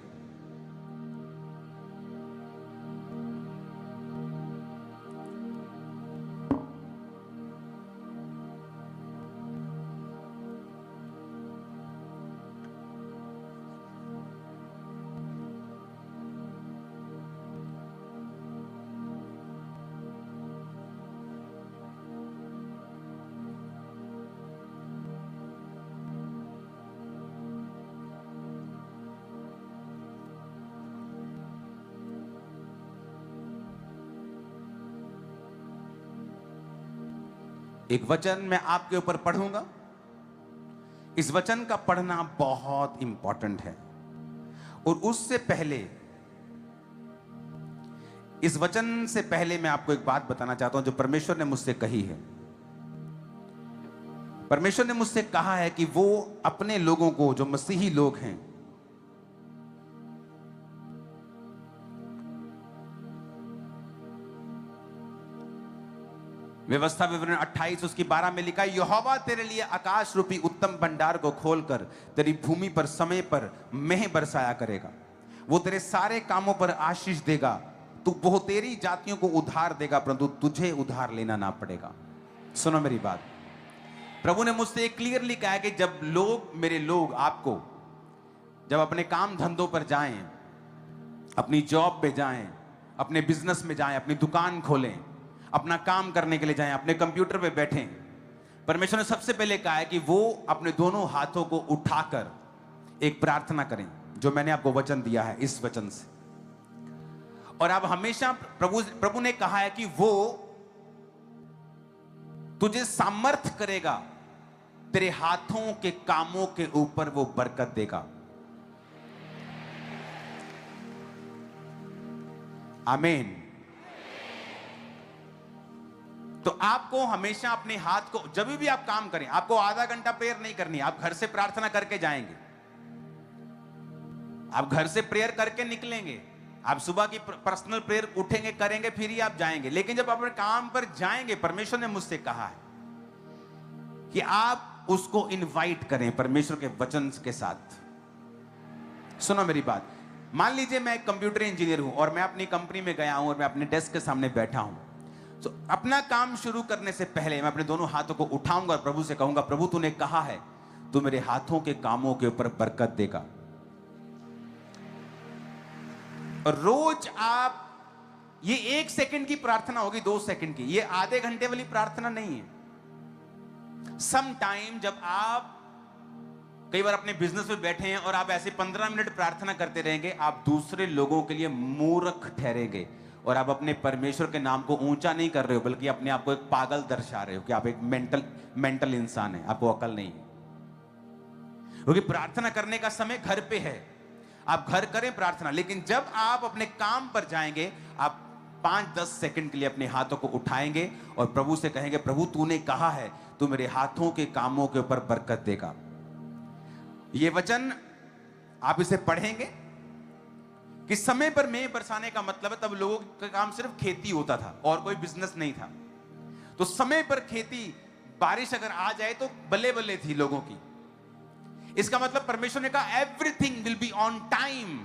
एक वचन मैं आपके ऊपर पढ़ूंगा। इस वचन का पढ़ना बहुत इंपॉर्टेंट है। और उससे पहले, इस वचन से पहले मैं आपको एक बात बताना चाहता हूं जो परमेश्वर ने मुझसे कही है। परमेश्वर ने मुझसे कहा है कि वो अपने लोगों को, जो मसीही लोग हैं, व्यवस्था विवरण 28 उसकी 12 में लिखा है, यहोवा तेरे लिए आकाश रूपी उत्तम भंडार को खोलकर तेरी भूमि पर समय पर मेह बरसाया करेगा। वो तेरे सारे कामों पर आशीष देगा। तू बहुतेरी जातियों को उधार देगा, परंतु तुझे उधार लेना ना पड़ेगा। सुनो मेरी बात। प्रभु ने मुझसे क्लियरली कहा है कि जब लोग, मेरे लोग, आपको जब अपने काम धंधों पर जाएं, अपनी जॉब पे जाएं, अपने बिजनेस में जाएं, अपनी दुकान खोलें, अपना काम करने के लिए जाएं, अपने कंप्यूटर पे बैठें। परमेश्वर ने सबसे पहले कहा है कि वो अपने दोनों हाथों को उठाकर एक प्रार्थना करें, जो मैंने आपको वचन दिया है इस वचन से। और अब हमेशा प्रभु ने कहा है कि वो तुझे सामर्थ करेगा, तेरे हाथों के कामों के ऊपर वो बरकत देगा। आमीन। तो आपको हमेशा अपने हाथ को, जब भी आप काम करें, आपको आधा घंटा प्रेयर नहीं करनी, आप घर से प्रार्थना करके जाएंगे, आप घर से प्रेयर करके निकलेंगे, आप सुबह की पर्सनल प्रेयर उठेंगे, करेंगे, फिर ही आप जाएंगे। लेकिन जब आप अपने काम पर जाएंगे, परमेश्वर ने मुझसे कहा है कि आप उसको इनवाइट करें परमेश्वर के वचन के साथ। सुनो मेरी बात, मान लीजिए मैं एक कंप्यूटर इंजीनियर हूं और मैं अपनी कंपनी में गया हूं और मैं अपने डेस्क के सामने बैठा हूं। तो अपना काम शुरू करने से पहले मैं अपने दोनों हाथों को उठाऊंगा और प्रभु से कहूंगा, प्रभु तूने कहा है तू मेरे हाथों के कामों के ऊपर बरकत देगा। और रोज आप, ये 1 सेकंड की प्रार्थना होगी, 2 सेकंड की, ये आधे घंटे वाली प्रार्थना नहीं है। सम टाइम जब आप कई बार अपने बिजनेस में बैठे हैं और आप ऐसे 15 मिनट प्रार्थना करते रहेंगे, आप दूसरे लोगों के लिए मूर्ख ठहरेंगे और आप अपने परमेश्वर के नाम को ऊंचा नहीं कर रहे हो, बल्कि अपने आप को एक पागल दर्शा रहे हो कि आप एक मेंटल इंसान है, आपको अकल नहीं है। क्योंकि प्रार्थना करने का समय घर पे है, आप घर करें प्रार्थना, लेकिन जब आप अपने काम पर जाएंगे, आप 5-10 सेकंड के लिए अपने हाथों को उठाएंगे और प्रभु से कहेंगे, प्रभु तूने कहा है तू मेरे हाथों के कामों के ऊपर बरकत देगा। ये वचन आप इसे पढ़ेंगे कि समय पर मेघ बरसाने का मतलब है, तब लोगों का काम सिर्फ खेती होता था और कोई बिजनेस नहीं था। तो समय पर खेती, बारिश अगर आ जाए तो बल्ले बल्ले थी लोगों की। इसका मतलब परमेश्वर ने कहा everything will be on time.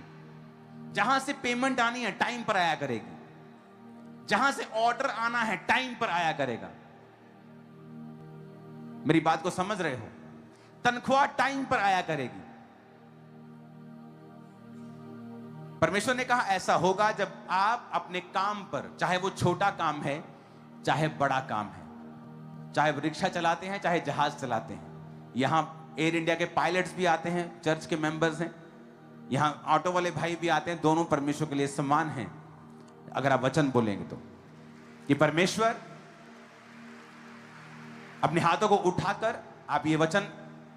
जहां से पेमेंट आनी है टाइम पर आया करेगी, जहां से ऑर्डर आना है टाइम पर आया करेगा। मेरी बात को समझ रहे हो? तनख्वाह टाइम पर आया करेगी। परमेश्वर ने कहा ऐसा होगा जब आप अपने काम पर, चाहे वो छोटा काम है चाहे बड़ा काम है, चाहे वो रिक्शा चलाते हैं चाहे जहाज चलाते हैं। यहां एयर इंडिया के पायलट्स भी आते हैं, चर्च के मेंबर्स हैं, यहां ऑटो वाले भाई भी आते हैं, दोनों परमेश्वर के लिए समान हैं अगर आप वचन बोलेंगे तो। कि परमेश्वर, अपने हाथों को उठाकर आप ये वचन,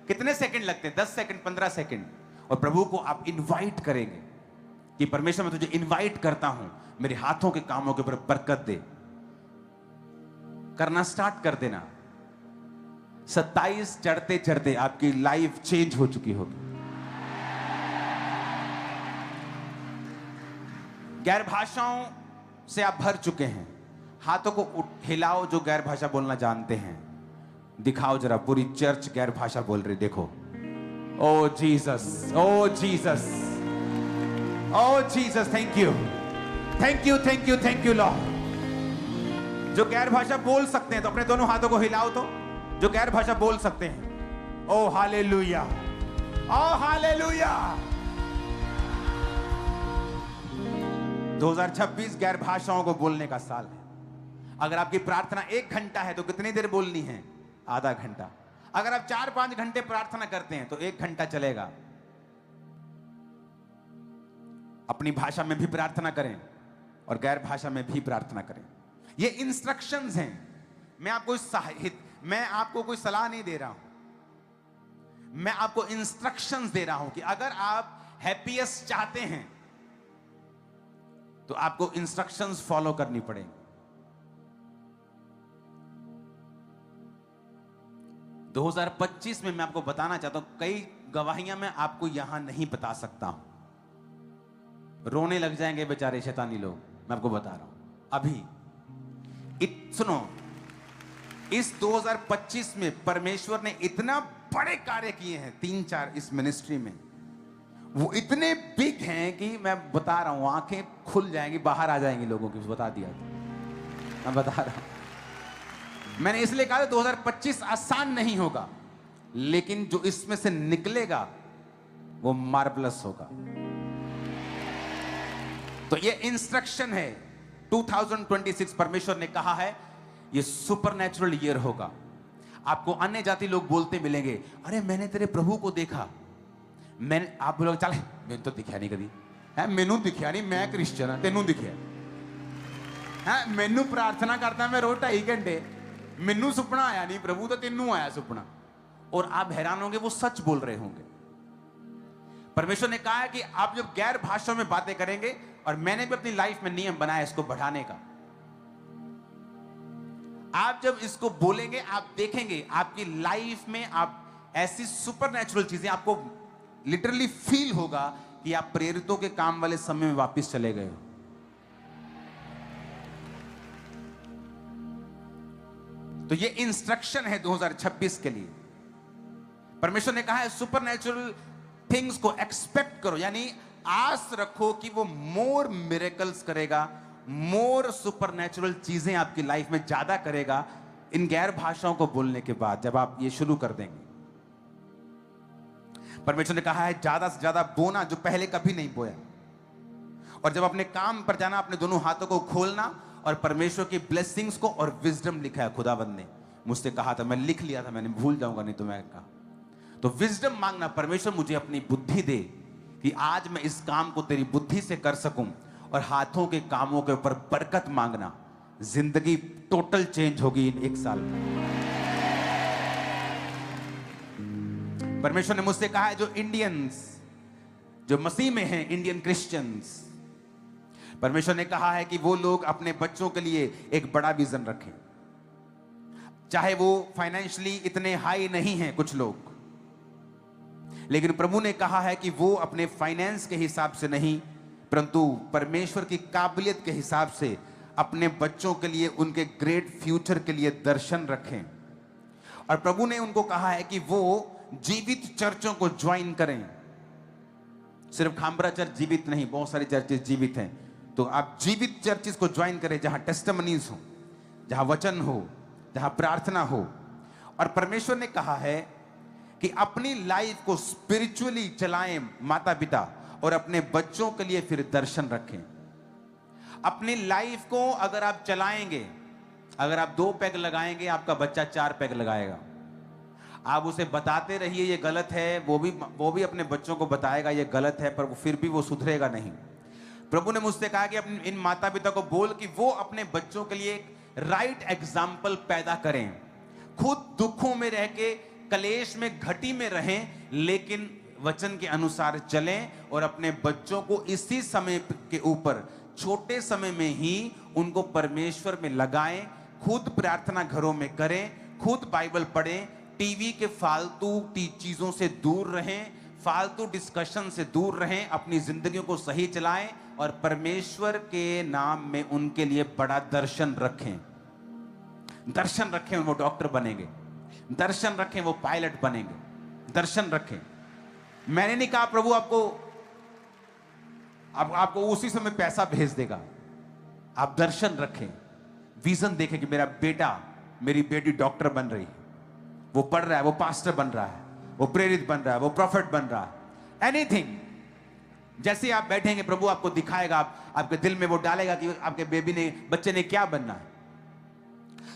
कितने सेकंड लगते हैं? 10 सेकंड, 15 सेकंड, और प्रभु को आप इनवाइट करेंगे कि परमेश्वर मैं तुझे इनवाइट करता हूं, मेरे हाथों के कामों के ऊपर बरकत दे। करना स्टार्ट कर देना। 27 चढ़ते चढ़ते आपकी लाइफ चेंज हो चुकी होगी। गैर भाषाओं से आप भर चुके हैं। हाथों को हिलाओ जो गैर भाषा बोलना जानते हैं, दिखाओ जरा। पूरी चर्च गैर भाषा बोल रही, देखो। Oh Jesus, oh Jesus, oh Jesus, thank you, thank you, thank you, thank you lord. जो गैर भाषा बोल सकते हैं तो अपने दोनों हाथों को हिलाओ। तो जो गैर भाषा बोल सकते हैं, ओ हालेलुया, ओ हालेलुया। 2026 गैर भाषाओं को बोलने का साल है। अगर आपकी प्रार्थना 1 घंटा है तो कितनी देर बोलनी है? आधा घंटा। अगर आप 4-5 घंटे प्रार्थना करते हैं तो 1 घंटा चलेगा। अपनी भाषा में भी प्रार्थना करें और गैर भाषा में भी प्रार्थना करें। ये इंस्ट्रक्शंस हैं। मैं आपको कोई सलाह नहीं दे रहा हूं, मैं आपको इंस्ट्रक्शंस दे रहा हूं कि अगर आप हैप्पीएस्ट चाहते हैं तो आपको इंस्ट्रक्शंस फॉलो करनी पड़ेंगी। 2025 में मैं आपको बताना चाहता हूं, कई गवाहियां मैं आपको यहां नहीं बता सकता हूं। रोने लग जाएंगे बेचारे शैतानी लोग, मैं आपको बता रहा हूं अभी। सुनो, इस 2025 में परमेश्वर ने इतना बड़े कार्य किए हैं, 3-4 इस मिनिस्ट्री में। वो इतने बिग हैं कि मैं बता रहा हूं, आंखें खुल जाएंगी, बाहर आ जाएंगी लोगों की। बता दिया तो मैं बता रहा हूं। मैंने इसलिए कहा 2025 आसान नहीं होगा, लेकिन जो इसमें से निकलेगा वो मार्वलस होगा। तो ये इंस्ट्रक्शन है 2026 परमेश्वर ने कहा है ये सुपरनैचुरल ईयर होगा। आपको अन्य जाति लोग बोलते मिलेंगे, अरे मैंने तेरे प्रभु को देखा। मैंने, आप बोलोगे चल मैंने तो दिखा नहीं कभी है, मैनू दिखा नहीं, मैं क्रिश्चियन हाँ, तेनू दिखा है, मैनू प्रार्थना करता मैं रोज 2.5 घंटे, मैनू सुपना आया नहीं प्रभु, तो तेनू आया सुपना। और आप हैरान होंगे वो सच बोल रहे होंगे। परमेश्वर ने कहा है कि आप जब गैर भाषाओं में बातें करेंगे, और मैंने भी अपनी लाइफ में नियम बनाया इसको बढ़ाने का, आप जब इसको बोलेंगे आप देखेंगे आपकी लाइफ में आप ऐसी सुपरनैचुरल चीजें, आपको लिटरली फील होगा कि आप प्रेरितों के काम वाले समय में वापस चले गए हो। तो ये इंस्ट्रक्शन है 2026 के लिए। परमेश्वर ने कहा है सुपरनैचुरल थिंग्स को एक्सपेक्ट करो, यानी आस रखो कि वो मोर मिरेकल्स करेगा, मोर सुपरनैचुरल चीजें आपकी लाइफ में ज्यादा करेगा इन गैर भाषाओं को बोलने के बाद, जब आप ये शुरू कर देंगे। परमेश्वर ने कहा है ज्यादा से ज्यादा बोना जो पहले कभी नहीं बोया, और जब अपने काम पर जाना अपने दोनों हाथों को खोलना और परमेश्वर की ब्लेसिंग्स को, और विजडम लिखा है, खुदावंद ने मुझसे कहा था, मैं लिख लिया था, मैंने भूल जाऊंगा नहीं तो मैं कहा, तो विजडम मांगना, परमेश्वर मुझे अपनी बुद्धि दे कि आज मैं इस काम को तेरी बुद्धि से कर सकूं, और हाथों के कामों के ऊपर बरकत मांगना। जिंदगी टोटल चेंज होगी इन 1 साल में। परमेश्वर ने मुझसे कहा है जो इंडियंस जो मसीह में हैं, इंडियन क्रिश्चियंस, परमेश्वर ने कहा है कि वो लोग अपने बच्चों के लिए एक बड़ा विजन रखें। चाहे वो फाइनेंशियली इतने हाई नहीं हैं कुछ लोग, लेकिन प्रभु ने कहा है कि वो अपने फाइनेंस के हिसाब से नहीं, परंतु परमेश्वर की काबिलियत के हिसाब से अपने बच्चों के लिए, उनके ग्रेट फ्यूचर के लिए दर्शन रखें। और प्रभु ने उनको कहा है कि वो जीवित चर्चों को ज्वाइन करें। सिर्फ खामबरा चर्च जीवित नहीं, बहुत सारी चर्चेस जीवित हैं, तो आप जीवित चर्चेस को ज्वाइन करें जहां टेस्टिमनीज हो, जहां वचन हो, जहां प्रार्थना हो। और परमेश्वर ने कहा है कि अपनी लाइफ को स्पिरिचुअली चलाएं माता पिता, और अपने बच्चों के लिए फिर दर्शन रखें। अपनी लाइफ को अगर आप चलाएंगे, अगर आप 2 पैग लगाएंगे, आपका बच्चा 4 पैग लगाएगा। आप उसे बताते रहिए ये गलत है, वो भी अपने बच्चों को बताएगा ये गलत है, पर वो फिर भी वो सुधरेगा नहीं। प्रभु ने मुझसे कहा कि अपने इन माता पिता को बोल कि वो अपने बच्चों के लिए एक राइट एग्जाम्पल पैदा करें। खुद दुखों में रह के, कलेश में, घटी में रहें, लेकिन वचन के अनुसार चलें, और अपने बच्चों को इसी समय के ऊपर छोटे समय में ही उनको परमेश्वर में लगाएं। खुद प्रार्थना घरों में करें, खुद बाइबल पढ़ें, टीवी के फालतू चीजों से दूर रहें, फालतू डिस्कशन से दूर रहें, अपनी जिंदगियों को सही चलाएं, और परमेश्वर के नाम में उनके लिए बड़ा दर्शन रखें। दर्शन रखें, वो डॉक्टर बनेंगे, दर्शन रखें वो पायलट बनेंगे, दर्शन रखें। मैंने नहीं कहा प्रभु आपको उसी समय पैसा भेज देगा। आप दर्शन रखें, विजन देखें कि मेरा बेटा, मेरी बेटी डॉक्टर बन रही है, वो पढ़ रहा है, वो पास्टर बन रहा है, वो प्रेरित बन रहा है, वो प्रॉफिट बन रहा है। एनीथिंग, जैसे आप बैठेंगे प्रभु आपको दिखाएगा, आपके दिल में वो डालेगा कि आपके बच्चे ने क्या बनना है।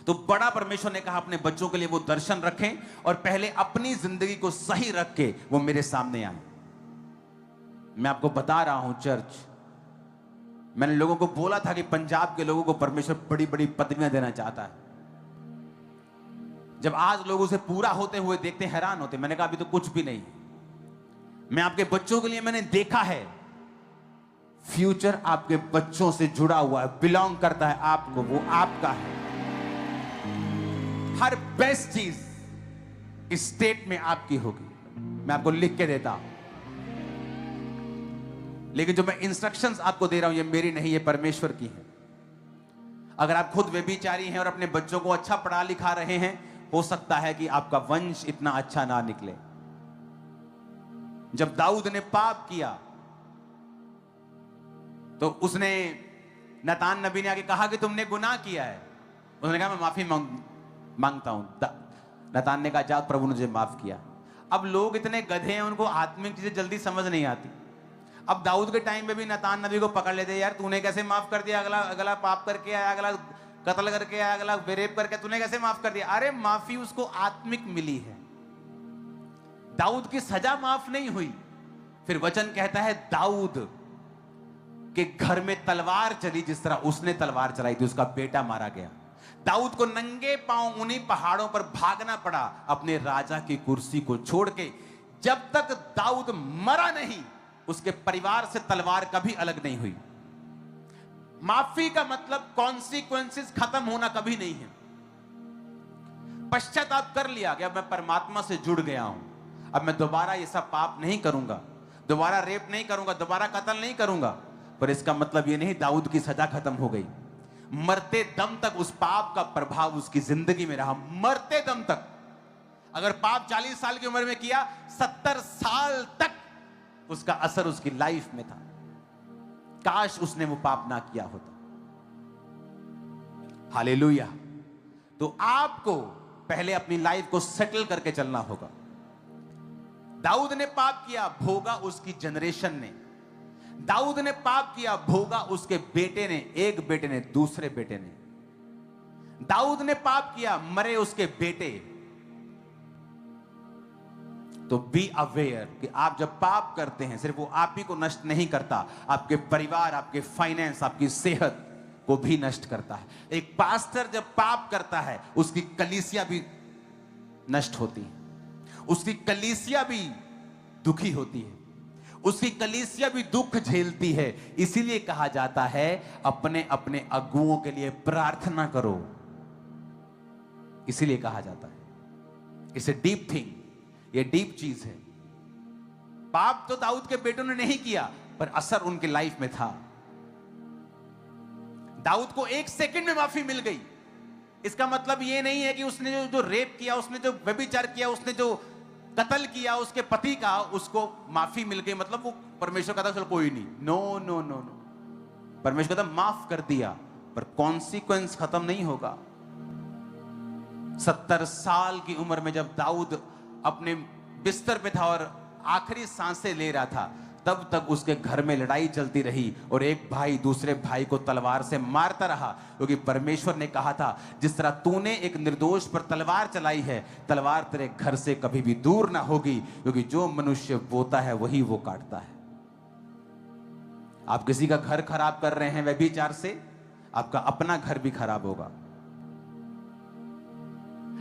तो बड़ा परमेश्वर ने कहा अपने बच्चों के लिए वो दर्शन रखें, और पहले अपनी जिंदगी को सही रख के वो मेरे सामने आए। मैं आपको बता रहा हूं चर्च, मैंने लोगों को बोला था कि पंजाब के लोगों को परमेश्वर बड़ी बड़ी पदवियां देना चाहता है। जब आज लोग उसे पूरा होते हुए देखते हैरान होते। मैंने कहा अभी तो कुछ भी नहीं, मैं आपके बच्चों के लिए मैंने देखा है, फ्यूचर आपके बच्चों से जुड़ा हुआ है, बिलोंग करता है आपको, वो आपका है। हर बेस्ट चीज इस स्टेट में आपकी होगी, मैं आपको लिख के देता हूं। लेकिन जो मैं इंस्ट्रक्शंस आपको दे रहा हूं ये मेरी नहीं, ये परमेश्वर की है। अगर आप खुद व्यभिचारी हैं और अपने बच्चों को अच्छा पढ़ा लिखा रहे हैं, हो सकता है कि आपका वंश इतना अच्छा ना निकले। जब दाऊद ने पाप किया तो उसने, नतान नबी ने आके कहा कि तुमने गुनाह किया है। उसने कहा मैं माफी मांगता हूं। नतान ने कहा जा, प्रभु ने मुझे माफ किया। अब लोग इतने गधे हैं, उनको आत्मिक चीजें जल्दी समझ नहीं आती। अब दाऊद के टाइम में भी नातान नबी को पकड़ लेते, यार तूने कैसे माफ कर दिया, अगला अगला पाप करके आया, अगला कत्ल करके आया, अगला बेरेप करके, तूने कैसे माफ कर दिया? अरे माफी उसको आत्मिक मिली है, दाऊद की सजा माफ नहीं हुई। फिर वचन कहता है दाऊद के घर में तलवार चली, जिस तरह उसने तलवार चलाई थी, उसका बेटा मारा गया। दाऊद को नंगे पांव उन्हीं पहाड़ों पर भागना पड़ा अपने राजा की कुर्सी को छोड़ के। जब तक दाऊद मरा नहीं, उसके परिवार से तलवार कभी अलग नहीं हुई। माफी का मतलब कॉन्सिक्वेंसेस खत्म होना कभी नहीं है। पश्चाताप कर लिया कि अब मैं परमात्मा से जुड़ गया हूं, अब मैं दोबारा ये सब पाप नहीं करूंगा, दोबारा रेप नहीं करूंगा, दोबारा कत्ल नहीं करूंगा। पर इसका मतलब ये नहीं दाऊद की सजा खत्म हो गई। मरते दम तक उस पाप का प्रभाव उसकी जिंदगी में रहा, मरते दम तक। अगर पाप 40 साल की उम्र में किया, 70 साल तक उसका असर उसकी लाइफ में था। काश उसने वो पाप ना किया होता। हालेलुया। तो आपको पहले अपनी लाइफ को सेटल करके चलना होगा। दाऊद ने पाप किया, भोगा उसकी जनरेशन ने। दाऊद ने पाप किया, भोगा उसके बेटे ने, एक बेटे ने, दूसरे बेटे ने। दाऊद ने पाप किया, मरे उसके बेटे। तो बी अवेयर कि आप जब पाप करते हैं, सिर्फ वो आप ही को नष्ट नहीं करता, आपके परिवार, आपके फाइनेंस, आपकी सेहत को भी नष्ट करता है। एक पास्टर जब पाप करता है, उसकी कलीसिया भी नष्ट होती है, उसकी कलीसिया भी दुखी होती है, उसकी कलीसिया भी दुख झेलती है। इसीलिए कहा जाता है अपने अपने अगुओं के लिए प्रार्थना करो। इसीलिए कहा जाता है। इट्स ए डीप थिंग, ये डीप चीज है। पाप तो दाऊद के बेटों ने नहीं किया, पर असर उनके लाइफ में था। दाऊद को 1 सेकंड में माफी मिल गई। इसका मतलब यह नहीं है कि उसने जो रेप किया, उसने जो व्यभिचार किया, उसने जो कत्ल किया उसके पति का, उसको माफी मिल गई, मतलब वो परमेश्वर कहता चल कोई नहीं। नो नो नो नो, परमेश्वर कहता माफ कर दिया, पर कॉन्सिक्वेंस खत्म नहीं होगा। 70 साल की उम्र में जब दाऊद अपने बिस्तर पे था और आखिरी सांसें ले रहा था, तब तक उसके घर में लड़ाई चलती रही और एक भाई दूसरे भाई को तलवार से मारता रहा, क्योंकि परमेश्वर ने कहा था जिस तरह तूने एक निर्दोष पर तलवार चलाई है, तलवार तेरे घर से कभी भी दूर ना होगी, क्योंकि जो मनुष्य बोता है वही वो काटता है। आप किसी का घर खराब कर रहे हैं व्यभिचार से, आपका अपना घर भी खराब होगा।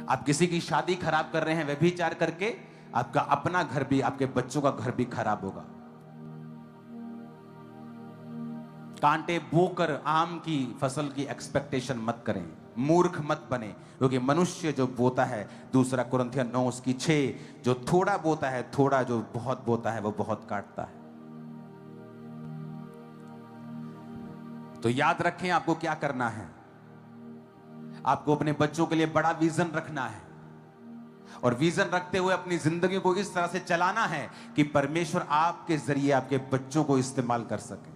आप किसी की शादी खराब कर रहे हैं व्यभिचार करके, आपका अपना घर भी, आपके बच्चों का घर भी खराब होगा। कांटे बोकर आम की फसल की एक्सपेक्टेशन मत करें, मूर्ख मत बने, क्योंकि मनुष्य जो बोता है, दूसरा कुरिन्थियों 9:6, जो थोड़ा बोता है, थोड़ा जो बहुत बोता है, वो बहुत काटता है। तो याद रखें आपको क्या करना है। आपको अपने बच्चों के लिए बड़ा विजन रखना है, और विजन रखते हुए अपनी जिंदगी को इस तरह से चलाना है कि परमेश्वर आपके जरिए आपके बच्चों को इस्तेमाल कर सके,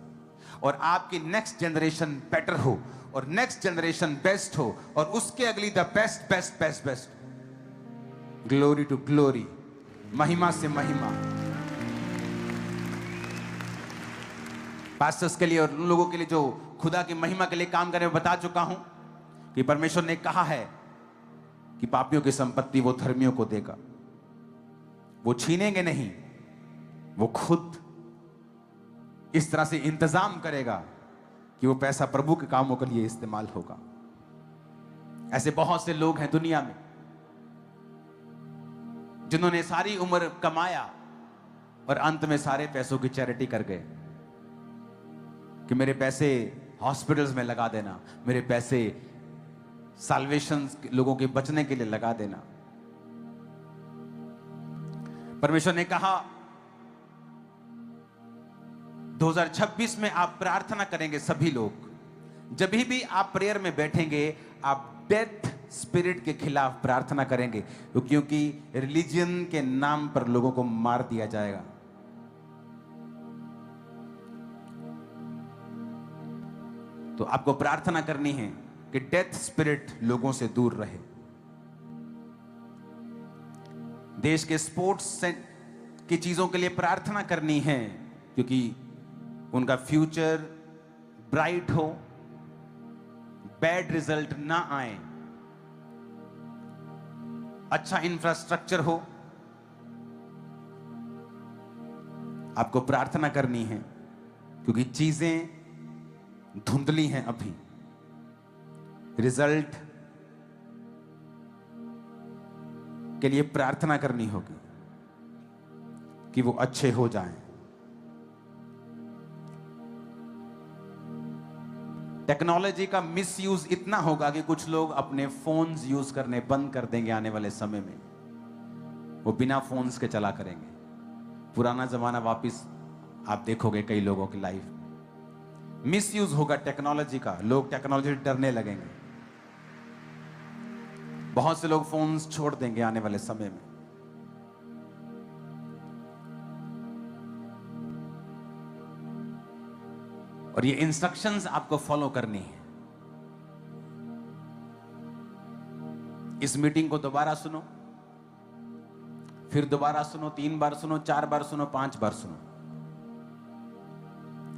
और आपकी नेक्स्ट जनरेशन बेटर हो, और नेक्स्ट जनरेशन बेस्ट हो, और उसके अगली the best best best best. Glory to glory, महिमा से महिमा। पास्टर्स के लिए और उन लोगों के लिए जो खुदा की महिमा के लिए काम करने में बता चुका हूं कि परमेश्वर ने कहा है कि पापियों की संपत्ति वो धर्मियों को देगा। वो छीनेंगे नहीं, वो खुद इस तरह से इंतजाम करेगा कि वो पैसा प्रभु के कामों के लिए इस्तेमाल होगा। ऐसे बहुत से लोग हैं दुनिया में जिन्होंने सारी उम्र कमाया और अंत में सारे पैसों की चैरिटी कर गए कि मेरे पैसे हॉस्पिटल्स में लगा देना, मेरे पैसे साल्वेशन लोगों के बचने के लिए लगा देना। परमेश्वर ने कहा 2026 में आप प्रार्थना करेंगे सभी लोग, जब भी आप प्रेयर में बैठेंगे आप डेथ स्पिरिट के खिलाफ प्रार्थना करेंगे, क्योंकि रिलीजन के नाम पर लोगों को मार दिया जाएगा। तो आपको प्रार्थना करनी है कि डेथ स्पिरिट लोगों से दूर रहे। देश के स्पोर्ट्स की चीजों के लिए प्रार्थना करनी है, क्योंकि उनका फ्यूचर ब्राइट हो, बैड रिजल्ट ना आए, अच्छा इंफ्रास्ट्रक्चर हो। आपको प्रार्थना करनी है क्योंकि चीजें धुंधली हैं अभी। रिजल्ट के लिए प्रार्थना करनी होगी कि वो अच्छे हो जाएं। टेक्नोलॉजी का मिसयूज इतना होगा कि कुछ लोग अपने फोन्स यूज करने बंद कर देंगे आने वाले समय में। वो बिना फोन्स के चला करेंगे। पुराना जमाना वापस आप देखोगे कई लोगों की लाइफ मिसयूज होगा टेक्नोलॉजी का। लोग टेक्नोलॉजी से डरने लगेंगे। बहुत से लोग फोन्स छोड़ देंगे आने वाले समय में। और ये इंस्ट्रक्शंस आपको फॉलो करनी है। इस मीटिंग को दोबारा सुनो, फिर दोबारा सुनो, 3 बार सुनो, 4 बार सुनो, 5 बार सुनो।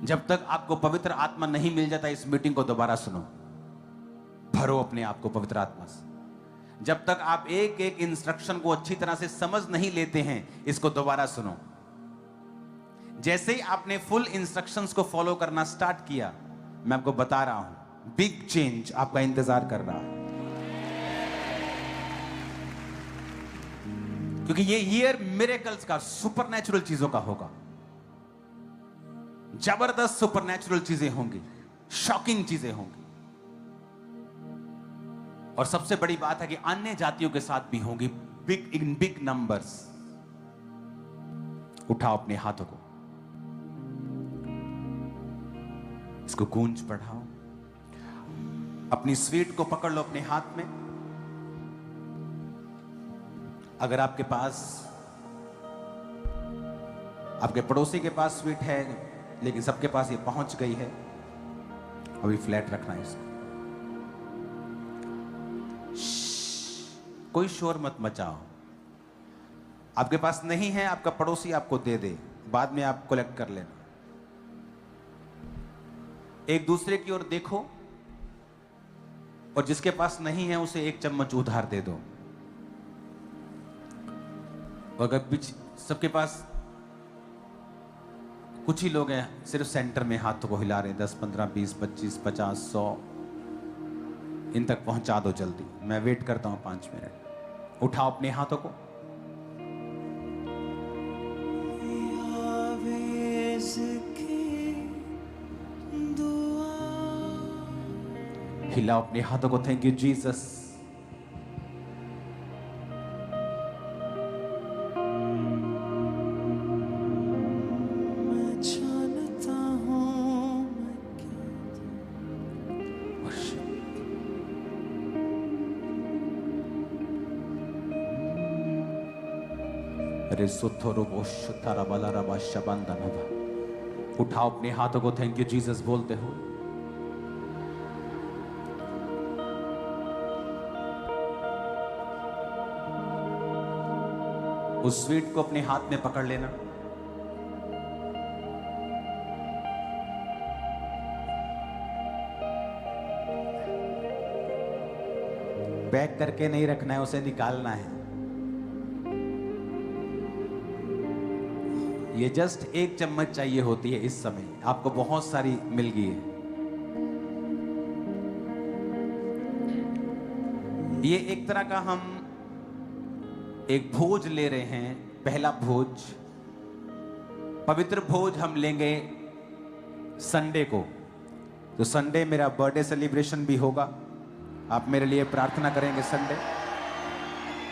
जब तक आपको पवित्र आत्मा नहीं मिल जाता, इस मीटिंग को दोबारा सुनो। भरो अपने आप को पवित्र आत्मा से। जब तक आप एक एक इंस्ट्रक्शन को अच्छी तरह से समझ नहीं लेते हैं, इसको दोबारा सुनो। जैसे ही आपने फुल इंस्ट्रक्शंस को फॉलो करना स्टार्ट किया, मैं आपको बता रहा हूं, बिग चेंज आपका इंतजार कर रहा है। क्योंकि ये ईयर मिरेकल्स का, सुपरनैचुरल चीजों का होगा। जबरदस्त सुपरनैचुरल चीजें होंगी, शॉकिंग चीजें होंगी। और सबसे बड़ी बात है कि अन्य जातियों के साथ भी होंगी, बिग इन बिग नंबर्स। उठाओ अपने हाथों को, इसको गूंज बढ़ाओ। अपनी स्वीट को पकड़ लो अपने हाथ में। अगर आपके पास, आपके पड़ोसी के पास स्वीट है लेकिन सबके पास ये पहुंच गई है, अभी फ्लैट रखना है इसको। कोई शोर मत मचाओ। आपके पास नहीं है, आपका पड़ोसी आपको दे दे, बाद में आप कलेक्ट कर लेना। एक दूसरे की ओर देखो और जिसके पास नहीं है उसे 1 चम्मच उधार दे दो। अगर सबके पास, कुछ ही लोग हैं सिर्फ सेंटर में हाथों को हिला रहे हैं, 10, 15, 20, 25, 50, 100, इन तक पहुंचा दो जल्दी। मैं वेट करता हूं 5 मिनट। उठाओ अपने हाथों को, हिलाओ अपने हाथों को। Thank you Jesus. मैं जानता हूं अरे सुथोरो तारा बाला रबा शबंदा नभा। उठाओ अपने हाथों को, थैंक यू जीसस बोलते हो। उस स्वीट को अपने हाथ में पकड़ लेना। बैक करके नहीं रखना है, उसे निकालना है। ये जस्ट 1 चम्मच चाहिए होती है इस समय, आपको बहुत सारी मिल गई है। ये एक तरह का हम एक भोज ले रहे हैं, पहला भोज, पवित्र भोज हम लेंगे संडे को। तो संडे मेरा बर्थडे सेलिब्रेशन भी होगा, आप मेरे लिए प्रार्थना करेंगे संडे।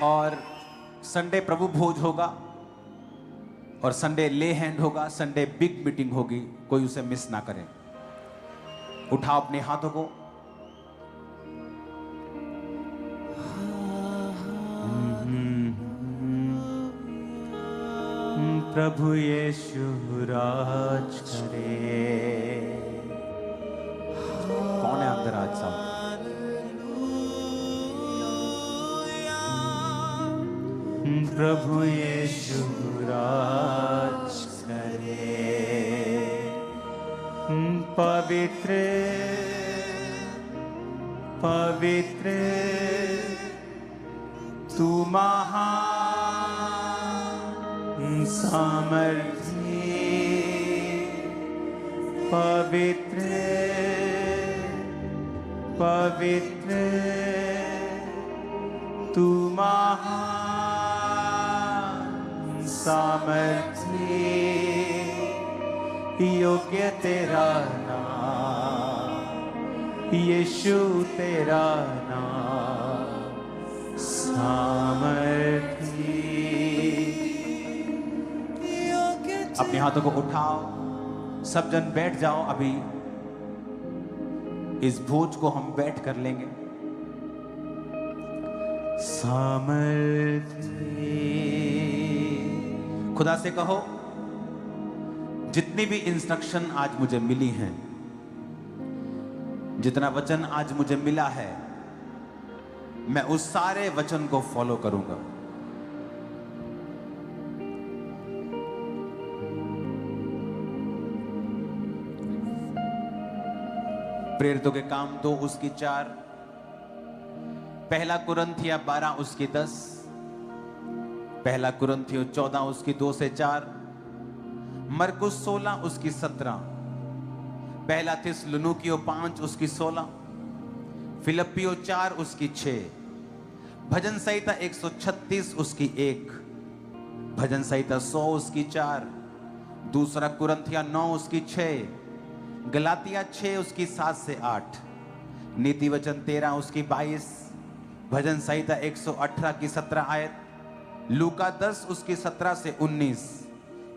और संडे प्रभु भोज होगा, और संडे ले हैंड होगा, संडे बिग मीटिंग होगी, कोई उसे मिस ना करे। उठाओ अपने हाथों को। प्रभु यीशु राज करे। कौन है अंदर आज साहब? प्रभु यीशु राज करे। पवित्र पवित्र तू महान सामर्थी, पवित्र पवित्र तू महान सामर्थी, योग्य तेरा नाम यीशु, तेरा नाम सामर्थी। अपने हाथों को उठाओ, सब जन बैठ जाओ। अभी इस भोज को हम बैठ कर लेंगे। सामर्थी, खुदा से कहो जितनी भी इंस्ट्रक्शन आज मुझे मिली हैं, जितना वचन आज मुझे मिला है, मैं उस सारे वचन को फॉलो करूंगा। प्रेरितों के काम 2 उसकी 4, पहला कुरिन्थियों 12 उसकी 10, पहला कुरिन्थियों 14 उसकी 2 से 4, मरकुस 16 उसकी 17, पहला थिस्सलुनीकियों 5 उसकी 16, फिलिप्पियों 4 उसकी 6, भजन संहिता 136 उसकी 1, भजन संहिता 100 उसकी 4, दूसरा कुरिन्थियों 9 उसकी 6, गलातिया 6 उसकी 7 से 8, नीति वचन 13 उसकी 22, भजन संहिता 118 की 17 आयत, लूका 10 उसकी 17 से 19,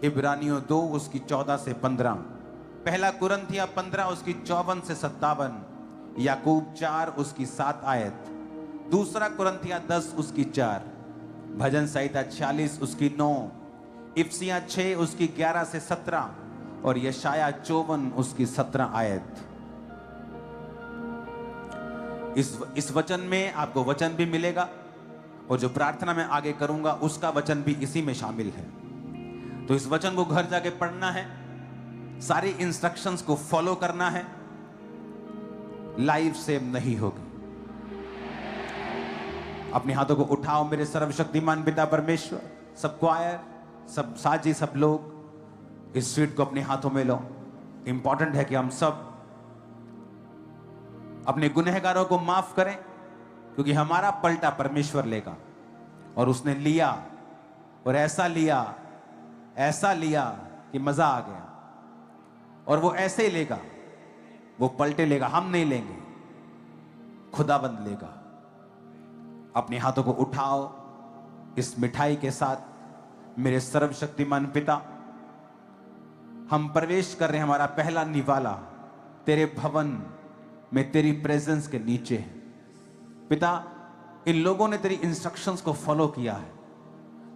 इब्रानियों 2 उसकी 14 से 15, पहला कुरिन्थियों 15 उसकी 54 से 57, याकूब 4 उसकी 7 आयत, दूसरा कुरिन्थियों 10 उसकी 4, भजन संहिता 46 उसकी 9, इफिसियां 6 उसकी 11 से 17 और यशाया 54 उसकी 17 आयत। इस वचन में आपको वचन भी मिलेगा और जो प्रार्थना मैं आगे करूंगा उसका वचन भी इसी में शामिल है। तो इस वचन को घर जाके पढ़ना है, सारी इंस्ट्रक्शंस को फॉलो करना है, लाइफ सेव नहीं होगी। अपने हाथों को उठाओ मेरे सर्वशक्तिमान पिता परमेश्वर, सब क्वायर, सब साजी, सब लोग इस स्वीट को अपने हाथों में लो। इंपॉर्टेंट है कि हम सब अपने गुनहगारों को माफ करें, क्योंकि हमारा पलटा परमेश्वर लेगा। और उसने लिया और ऐसा लिया कि मजा आ गया। और वो ऐसे ही लेगा, वो पलटे लेगा, हम नहीं लेंगे, खुदाबंद लेगा। अपने हाथों को उठाओ इस मिठाई के साथ। मेरे सर्वशक्तिमान पिता, हम प्रवेश कर रहे हैं, हमारा पहला निवाला तेरे भवन में तेरी प्रेजेंस के नीचे है। पिता, इन लोगों ने तेरी इंस्ट्रक्शंस को फॉलो किया है।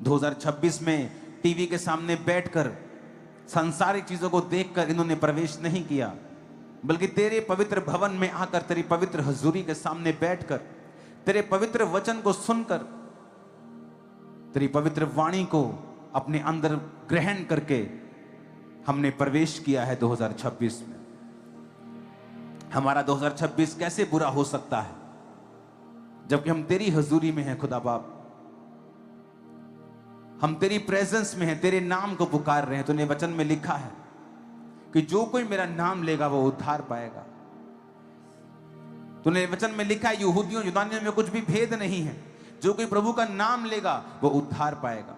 2026 में टीवी के सामने बैठकर सांसारिक चीजों को देखकर इन्होंने प्रवेश नहीं किया, बल्कि तेरे पवित्र भवन में आकर तेरी पवित्र हजूरी के सामने बैठकर तेरे पवित्र वचन को सुनकर तेरी पवित्र वाणी को अपने अंदर ग्रहण करके हमने प्रवेश किया है 2026 में। हमारा 2026 कैसे बुरा हो सकता है जबकि हम तेरी हजूरी में हैं खुदा बाप। हम तेरी प्रेजेंस में हैं, तेरे नाम को पुकार रहे हैं। तूने वचन में लिखा है कि जो कोई मेरा नाम लेगा वो उद्धार पाएगा। तूने वचन में लिखा है यहूदियों यूनानियों में कुछ भी भेद नहीं है, जो कोई प्रभु का नाम लेगा वो उद्धार पाएगा।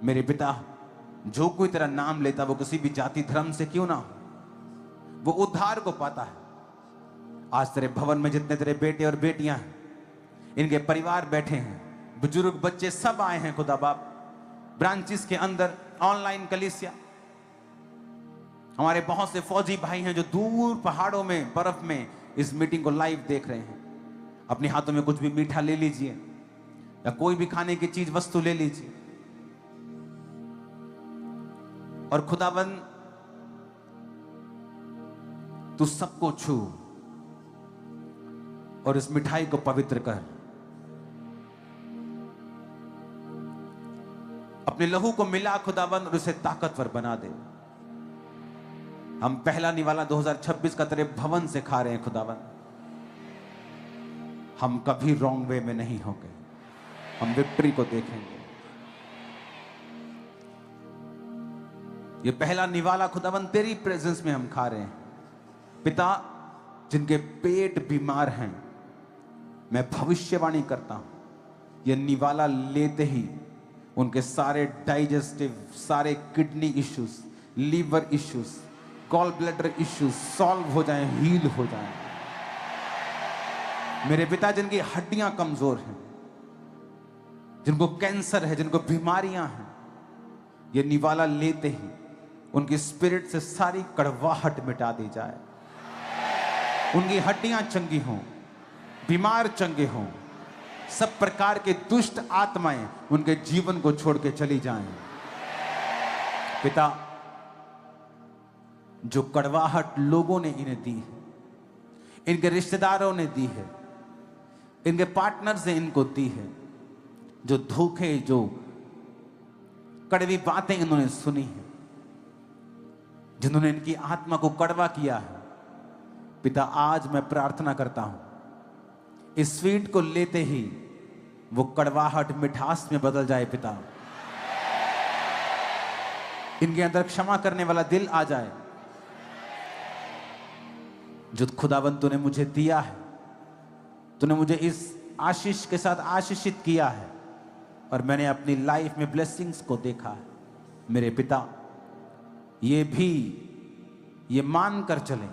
मेरे पिता, जो कोई तेरा नाम लेता वो किसी भी जाति धर्म से क्यों ना हो, वो उद्धार को पाता है। आज तेरे भवन में जितने तेरे बेटे और बेटियां हैं, इनके परिवार बैठे हैं, बुजुर्ग बच्चे सब आए हैं खुदा बाप। ब्रांचेस के अंदर ऑनलाइन कलीसिया, हमारे बहुत से फौजी भाई हैं जो दूर पहाड़ों में बर्फ में इस मीटिंग को लाइव देख रहे हैं। अपने हाथों में कुछ भी मीठा ले लीजिए या कोई भी खाने की चीज वस्तु ले लीजिए और खुदाबंद तू सबको छू और इस मिठाई को पवित्र कर। अपने लहू को मिला खुदाबंद और उसे ताकतवर बना दे। हम पहला निवाला 2026 का तेरे भवन से खा रहे हैं खुदावन। हम कभी रॉन्ग वे में नहीं होंगे, हम विक्ट्री को देखेंगे। ये पहला निवाला खुदावन तेरी प्रेजेंस में हम खा रहे हैं। पिता, जिनके पेट बीमार हैं, मैं भविष्यवाणी करता हूं, ये निवाला लेते ही उनके सारे डाइजेस्टिव, सारे kidney issues, liver issues, gall bladder issues solve हो जाएं, हील हो जाएं। मेरे पिता, जिनकी हड्डियां कमजोर हैं, जिनको कैंसर है, जिनको बीमारियां हैं, ये निवाला लेते ही उनकी स्पिरिट से सारी कड़वाहट मिटा दी जाए। उनकी हड्डियां चंगी हों, बीमार चंगे हों, सब प्रकार के दुष्ट आत्माएं उनके जीवन को छोड़ के चली जाएं। पिता, जो कड़वाहट लोगों ने इन्हें दी है, इनके रिश्तेदारों ने दी है, इनके पार्टनर्स ने इनको दी है, जो धोखे, जो कड़वी बातें इन्होंने सुनी है, जिन्होंने इनकी आत्मा को कड़वा किया है, पिता, आज मैं प्रार्थना करता हूं, इस स्वीट को लेते ही वो कड़वाहट मिठास में बदल जाए। पिता, इनके अंदर क्षमा करने वाला दिल आ जाए। जो खुदावंत तूने मुझे दिया है, तूने मुझे इस आशीष के साथ आशीषित किया है और मैंने अपनी लाइफ में ब्लेसिंग्स को देखा है। मेरे पिता, ये मान कर चलें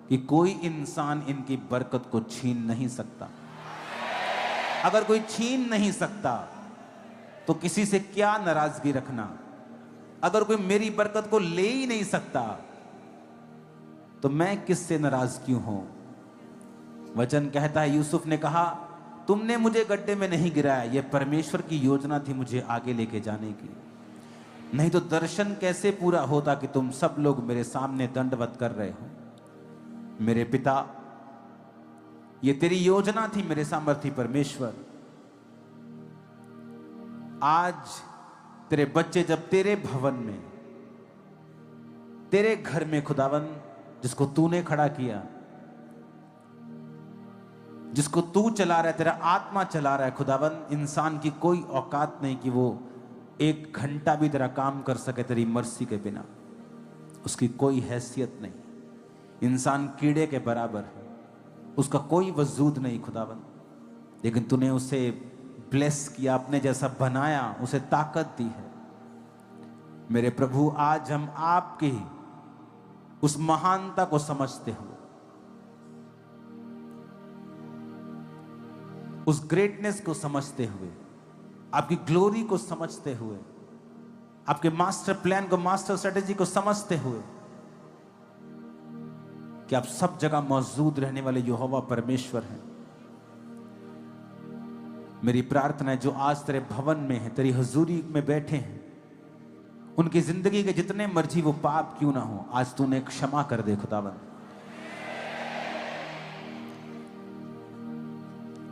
कि कोई इंसान इनकी बरकत को छीन नहीं सकता। अगर कोई छीन नहीं सकता तो किसी से क्या नाराजगी रखना। अगर कोई मेरी बरकत को ले ही नहीं सकता तो मैं किससे नाराज क्यों हूं। वचन कहता है, यूसुफ ने कहा, तुमने मुझे गड्ढे में नहीं गिराया, यह परमेश्वर की योजना थी मुझे आगे लेके जाने की। नहीं तो दर्शन कैसे पूरा होता कि तुम सब लोग मेरे सामने दंडवत कर रहे हो। मेरे पिता, ये तेरी योजना थी मेरे सामर्थी परमेश्वर। आज तेरे बच्चे जब तेरे भवन में, तेरे घर में खुदावन, जिसको तूने खड़ा किया, जिसको तू चला रहा है, तेरा आत्मा चला रहा है खुदावन, इंसान की कोई औकात नहीं कि वो 1 घंटा भी तेरा काम कर सके तेरी मर्सी के बिना। उसकी कोई हैसियत नहीं। इंसान कीड़े के बराबर है, उसका कोई वजूद नहीं खुदावन। लेकिन तूने उसे ब्लेस किया, अपने जैसा बनाया, उसे ताकत दी है। मेरे प्रभु, आज हम आपकी उस महानता को समझते हुए, उस ग्रेटनेस को समझते हुए, आपकी ग्लोरी को समझते हुए, आपके मास्टर प्लान को, मास्टर स्ट्रेटेजी को समझते हुए कि आप सब जगह मौजूद रहने वाले यहोवा परमेश्वर हैं। मेरी प्रार्थना है, जो आज तेरे भवन में है, तेरी हुजूरी में बैठे हैं, उनकी जिंदगी के जितने मर्जी वो पाप क्यों ना हो, आज तूने क्षमा कर दे खुदावन,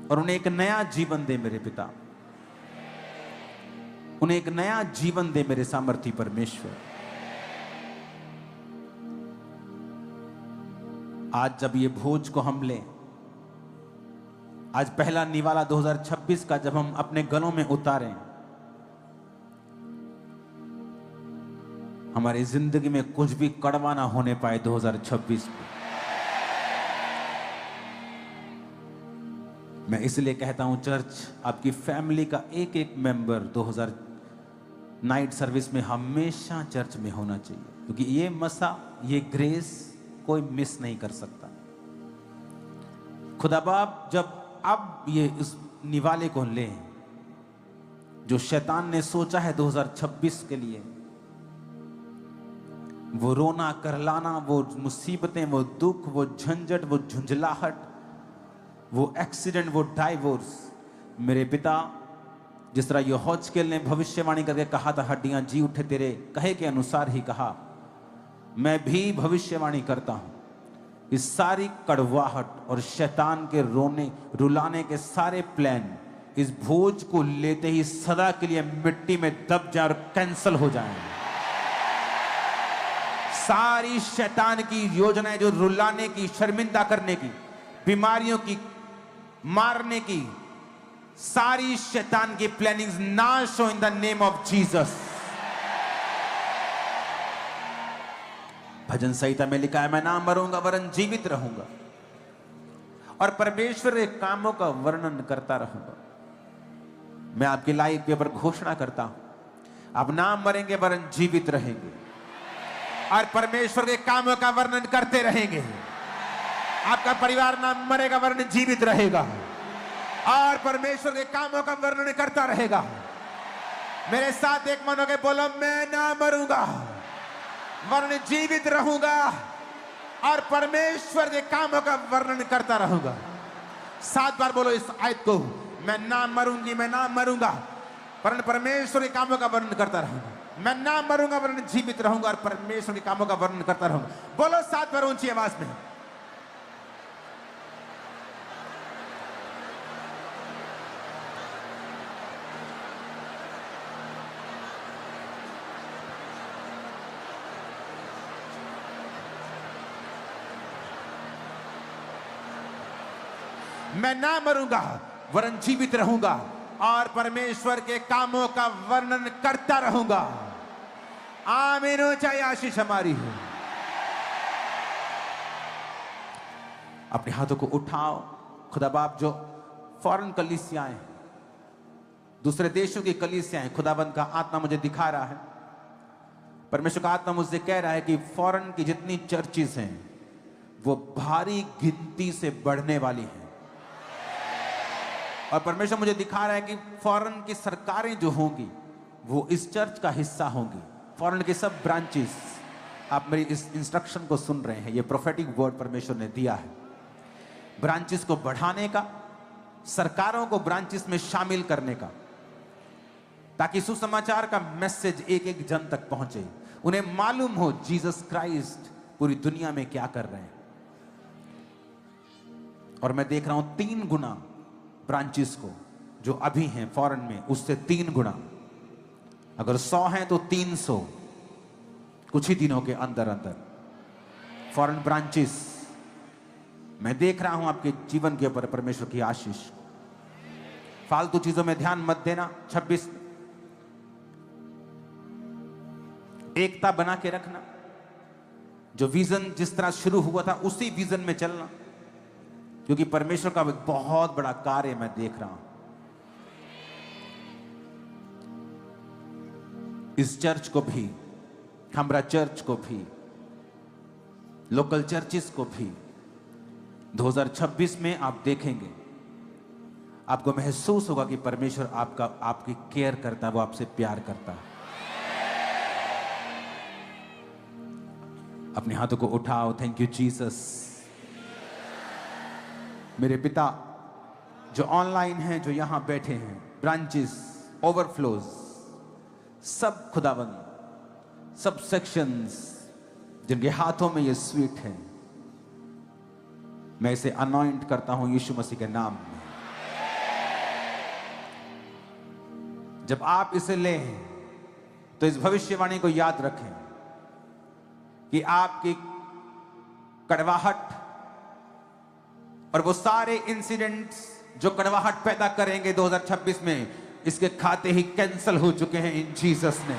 और उन्हें एक नया जीवन दे मेरे पिता। उन्हें एक नया जीवन दे मेरे सामर्थी परमेश्वर। आज जब ये भोज को हम लें, आज पहला निवाला 2026 का जब हम अपने गलों में उतारें, हमारी जिंदगी में कुछ भी कड़वा ना होने पाए 2026 में। मैं इसलिए कहता हूं, चर्च, आपकी फैमिली का एक एक मेंबर 2000 नाइट सर्विस में हमेशा चर्च में होना चाहिए, क्योंकि ये मसा, ये ग्रेस कोई मिस नहीं कर सकता। खुदा बाप, जब अब ये इस निवाले को लें जो शैतान ने सोचा है 2026 के लिए, वो रोना करलाना, वो मुसीबतें, वो दुख, वो झंझट, वो झुंझलाहट, वो एक्सीडेंट, वो डाइवोर्स, मेरे पिता, जिस तरह यहोजकेल ने भविष्यवाणी करके कहा था, हड्डियां जी उठे, तेरे कहे के अनुसार ही कहा, मैं भी भविष्यवाणी करता हूं, इस सारी कड़वाहट और शैतान के रोने रुलाने के सारे प्लान इस भोज को लेते ही सदा के लिए मिट्टी में दब जाए और कैंसल हो जाए। सारी शैतान की योजनाएं जो रुलाने की, शर्मिंदा करने की, बीमारियों की, मारने की, सारी शैतान की प्लानिंग्स नाश हो in the name of Jesus. भजन संहिता में लिखा है, मैं ना मरूंगा वरन जीवित रहूंगा और परमेश्वर के कामों का वर्णन करता रहूंगा। मैं आपकी लाइफ के ऊपर घोषणा करता हूं, आप ना मरेंगे वरन जीवित रहेंगे और परमेश्वर के कामों का वर्णन करते रहेंगे। आपका परिवार ना मरेगा वरन जीवित रहेगा और परमेश्वर के कामों का वर्णन करता रहेगा। मेरे साथ एक मन होकर बोलो, मैं ना मरूंगा वरन जीवित रहूंगा और परमेश्वर के कामों का वर्णन करता रहूंगा। 7 बार बोलो इस आयत को, मैं ना मरूंगी, मैं ना मरूंगा वरन परमेश्वर के कामों का वर्णन करता रहूंगा। मैं ना मरूंगा वरन जीवित रहूंगा और परमेश्वर के कामों का वर्णन करता रहूंगा। बोलो 7 बार ऊंची आवाज में। मैं ना मरूंगा वरन जीवित रहूंगा और परमेश्वर के कामों का वर्णन करता रहूंगा। आमीन हो, चाहे आशीष हमारी हो। अपने हाथों को उठाओ। खुदा बाप, जो फॉरेन कलीसियाएं, दूसरे देशों की कलीसियाएं, खुदाबंद का आत्मा मुझे दिखा रहा है, परमेश्वर का आत्मा मुझसे कह रहा है कि फॉरेन की जितनी चर्चेस हैं वो भारी गिनती से बढ़ने वाली हैं। और परमेश्वर मुझे दिखा रहा है कि फॉरेन की सरकारें जो होंगी वो इस चर्च का हिस्सा होंगी। फॉरेन के सब ब्रांचेस, आप मेरी इस इंस्ट्रक्शन को सुन रहे हैं, ये प्रोफेटिक वर्ड परमेश्वर ने दिया है। ब्रांचेस को बढ़ाने का, सरकारों को ब्रांचेस में शामिल करने का, ताकि सुसमाचार का मैसेज एक एक जन तक पहुंचे, उन्हें मालूम हो जीसस क्राइस्ट पूरी दुनिया में क्या कर रहे हैं। और मैं देख रहा हूं 3 गुना ब्रांचेस को जो अभी हैं फॉरेन में, उससे 3 गुना। अगर 100 हैं तो 300 कुछ ही दिनों के अंदर अंदर फॉरेन ब्रांचेस। मैं देख रहा हूं आपके जीवन के ऊपर परमेश्वर की आशीष। फालतू चीजों में ध्यान मत देना। 26 एकता बना के रखना। जो विजन जिस तरह शुरू हुआ था उसी विजन में चलना, क्योंकि परमेश्वर का एक बहुत बड़ा कार्य मैं देख रहा हूं। इस चर्च को भी, हमरा चर्च को भी, लोकल चर्चेस को भी 2026 में आप देखेंगे, आपको महसूस होगा कि परमेश्वर आपकी केयर करता है, वो आपसे प्यार करता है। अपने हाथों को उठाओ। Thank you Jesus. मेरे पिता जो ऑनलाइन हैं, जो यहां बैठे हैं, ब्रांचेस, ओवरफ्लोज, सब खुदाबंद, सब सेक्शंस जिनके हाथों में ये स्वीट है, मैं इसे अनॉइंट करता हूं यीशु मसीह के नाम में। जब आप इसे लें तो इस भविष्यवाणी को याद रखें कि आपकी कड़वाहट और वो सारे इंसिडेंट्स जो कड़वाहट पैदा करेंगे 2026 में, इसके खाते ही कैंसल हो चुके हैं इन जीसस ने।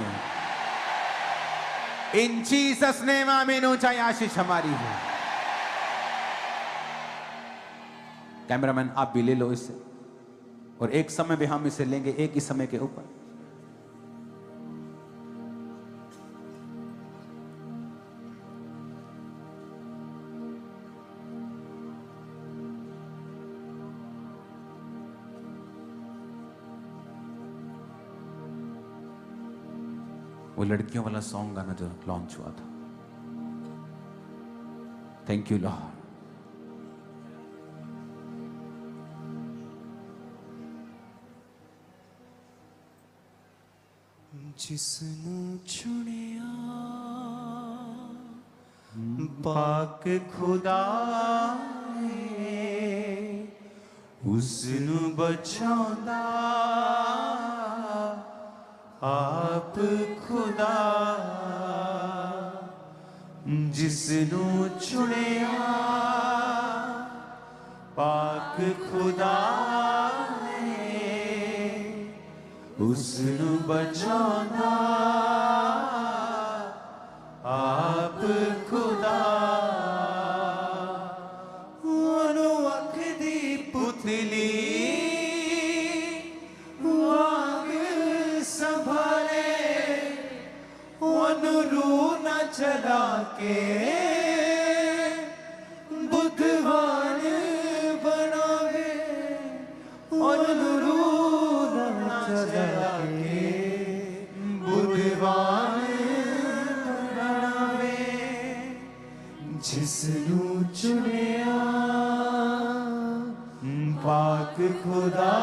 इन जीसस ने आमीन हो, चाहे आशीष हमारी हो। कैमरामैन आप भी ले लो इसे, और एक समय में हम इसे लेंगे, एक ही समय के ऊपर। वो लड़कियों वाला सॉन्ग गाना जो लॉन्च हुआ था। Thank you lord. जिसनु चुनिया पाक खुदा उसनु बचांदा आप खुदा जिसनू चुनिया पाक खुदा ने उसनू बचाना आप खुदा ओनू अख दी पुतली वांग संभाले ओनू रूह न चला के बुद्धवान बनावे ओनू रूह न चला के बुद्धवान बनावे जिसनू चुनिया पाक खुदा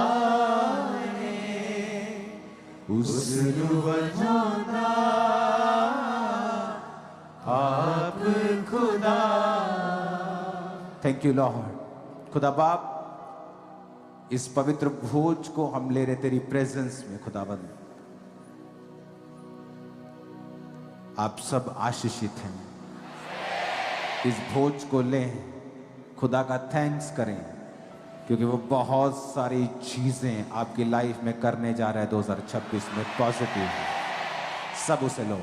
ने उसनू बचाना आप खुदा। Thank you Lord. खुदा बाप, इस पवित्र भोज को हम ले रहे तेरी प्रेजेंस में खुदाबंद। आप सब आशीषित हैं। इस भोज को लें, खुदा का थैंक्स करें, क्योंकि वो बहुत सारी चीजें आपकी लाइफ में करने जा रहा है 2026 में पॉजिटिव। सब उसे लो।